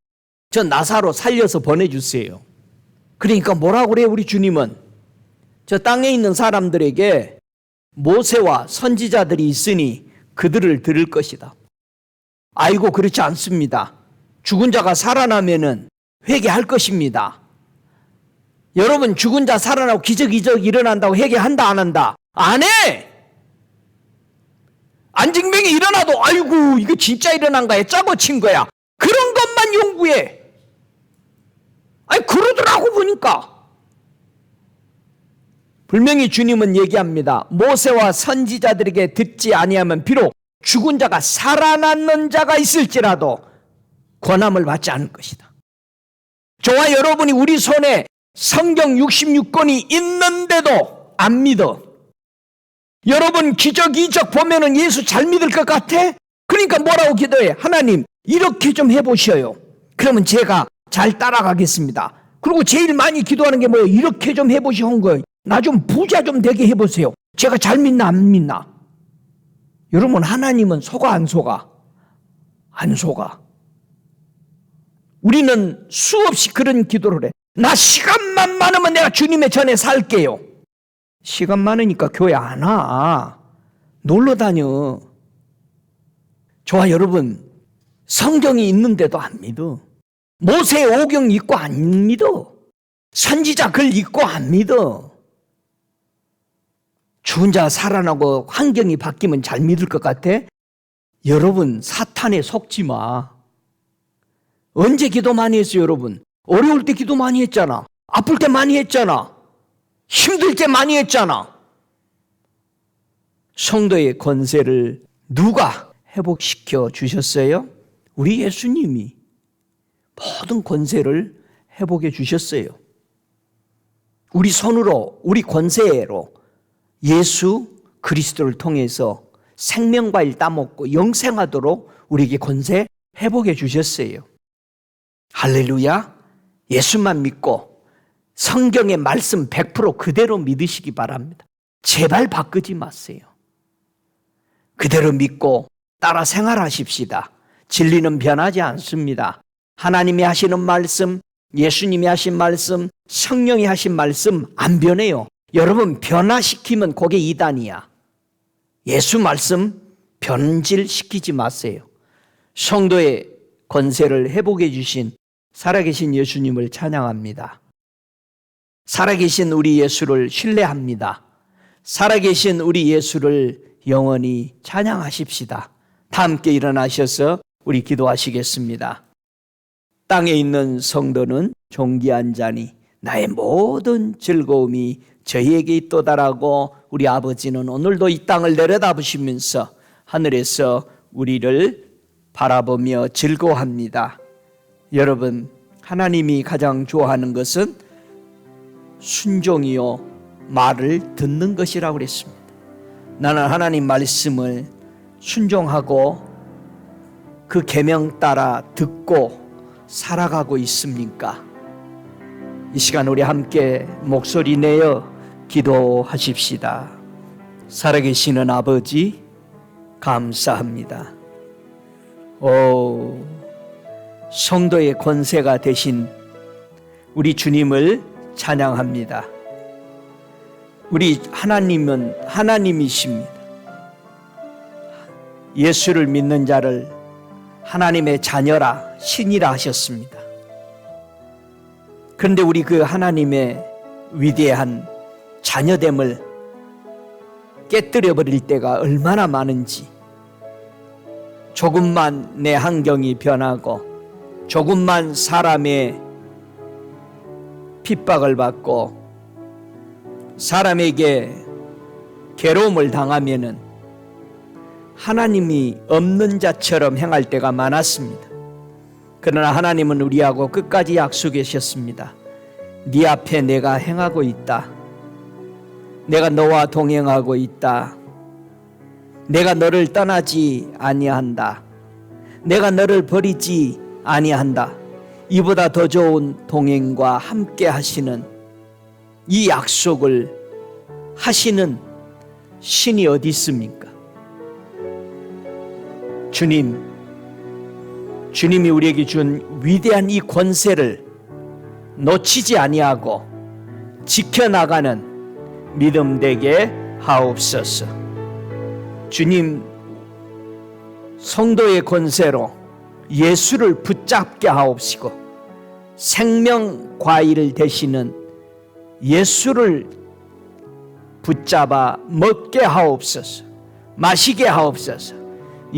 S1: 저 나사로 살려서 보내주세요. 그러니까 뭐라고 그래요? 우리 주님은 저 땅에 있는 사람들에게 모세와 선지자들이 있으니 그들을 들을 것이다. 아이고 그렇지 않습니다. 죽은 자가 살아나면은 회개할 것입니다. 여러분 죽은 자 살아나고 기적 일어난다고 회개한다 안 한다? 안 해! 안징뱅이 일어나도 아이고 이거 진짜 일어난 거야 짜고 친 거야 그런 것만 연구해. 아니 그러더라고 보니까. 분명히 주님은 얘기합니다. 모세와 선지자들에게 듣지 아니하면 비록 죽은 자가 살아났는 자가 있을지라도 권함을 받지 않을 것이다. 저와 여러분이 우리 손에 성경 66권이 있는데도 안 믿어. 여러분 기적 이적 보면은 예수 잘 믿을 것 같아? 그러니까 뭐라고 기도해? 하나님 이렇게 좀 해보셔요. 그러면 제가 잘 따라가겠습니다. 그리고 제일 많이 기도하는 게 뭐예요? 이렇게 좀 해보시오 한 거예요. 나 좀 부자 좀 되게 해보세요. 제가 잘 믿나 안 믿나? 여러분 하나님은 속아 안 속아? 안 속아. 우리는 수없이 그런 기도를 해. 나 시간만 많으면 내가 주님의 전에 살게요. 시간 많으니까 교회 안 와. 놀러 다녀. 저와 여러분 성경이 있는데도 안 믿어. 모세의 오경 읽고 안 믿어. 선지자 글 읽고 안 믿어. 죽은 자 살아나고 환경이 바뀌면 잘 믿을 것 같아? 여러분 사탄에 속지 마. 언제 기도 많이 했어요 여러분? 어려울 때 기도 많이 했잖아. 아플 때 많이 했잖아. 힘들 때 많이 했잖아. 성도의 권세를 누가 회복시켜 주셨어요? 우리 예수님이 모든 권세를 회복해 주셨어요. 우리 손으로 우리 권세로 예수 그리스도를 통해서 생명과일 따먹고 영생하도록 우리에게 권세 회복해 주셨어요. 할렐루야. 예수만 믿고 성경의 말씀 100% 그대로 믿으시기 바랍니다. 제발 바꾸지 마세요. 그대로 믿고 따라 생활하십시다. 진리는 변하지 않습니다. 하나님이 하시는 말씀, 예수님이 하신 말씀, 성령이 하신 말씀 안 변해요. 여러분 변화시키면 그게 이단이야. 예수 말씀 변질시키지 마세요. 성도의 권세를 회복해 주신 살아계신 예수님을 찬양합니다. 살아계신 우리 예수를 신뢰합니다. 살아계신 우리 예수를 영원히 찬양하십시다. 다 함께 일어나셔서 우리 기도하시겠습니다. 땅에 있는 성도는 존귀한 자니 나의 모든 즐거움이 저희에게 있도다라고 우리 아버지는 오늘도 이 땅을 내려다보시면서 하늘에서 우리를 바라보며 즐거워합니다. 여러분, 하나님이 가장 좋아하는 것은 순종이요 말을 듣는 것이라고 그랬습니다. 나는 하나님 말씀을 순종하고 그 계명 따라 듣고 살아가고 있습니까? 이 시간 우리 함께 목소리 내어 기도하십시다. 살아계시는 아버지 감사합니다. 성도의 권세가 되신 우리 주님을 찬양합니다. 우리 하나님은 하나님이십니다. 예수를 믿는 자를 하나님의 자녀라 신이라 하셨습니다. 그런데 우리 그 하나님의 위대한 자녀됨을 깨뜨려 버릴 때가 얼마나 많은지, 조금만 내 환경이 변하고 조금만 사람의 핍박을 받고 사람에게 괴로움을 당하면은 하나님이 없는 자처럼 행할 때가 많았습니다. 그러나 하나님은 우리하고 끝까지 약속하셨습니다. 네 앞에 내가 행하고 있다. 내가 너와 동행하고 있다. 내가 너를 떠나지 아니한다. 내가 너를 버리지 아니한다. 이보다 더 좋은 동행과 함께 하시는 이 약속을 하시는 신이 어디 있습니까? 주님이 우리에게 준 위대한 이 권세를 놓치지 아니하고 지켜나가는 믿음 되게 하옵소서. 주님, 성도의 권세로 예수를 붙잡게 하옵시고 생명 과일을 되시는 예수를 붙잡아 먹게 하옵소서. 마시게 하옵소서.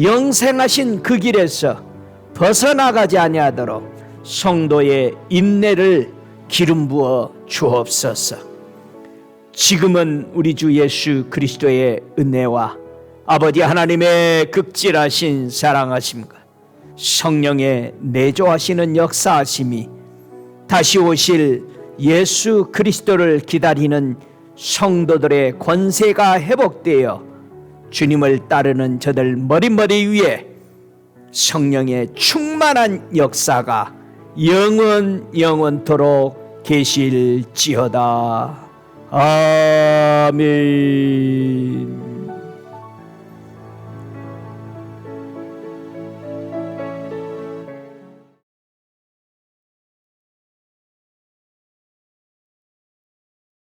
S1: 영생하신 그 길에서 벗어나가지 아니하도록 성도의 인내를 기름 부어 주옵소서. 지금은 우리 주 예수 그리스도의 은혜와 아버지 하나님의 극진하신 사랑하심과 성령의 내조하시는 역사하심이 다시 오실 예수 그리스도를 기다리는 성도들의 권세가 회복되어 주님을 따르는 저들 머리 위에 성령의 충만한 역사가 영원토록 계실지어다. 아멘.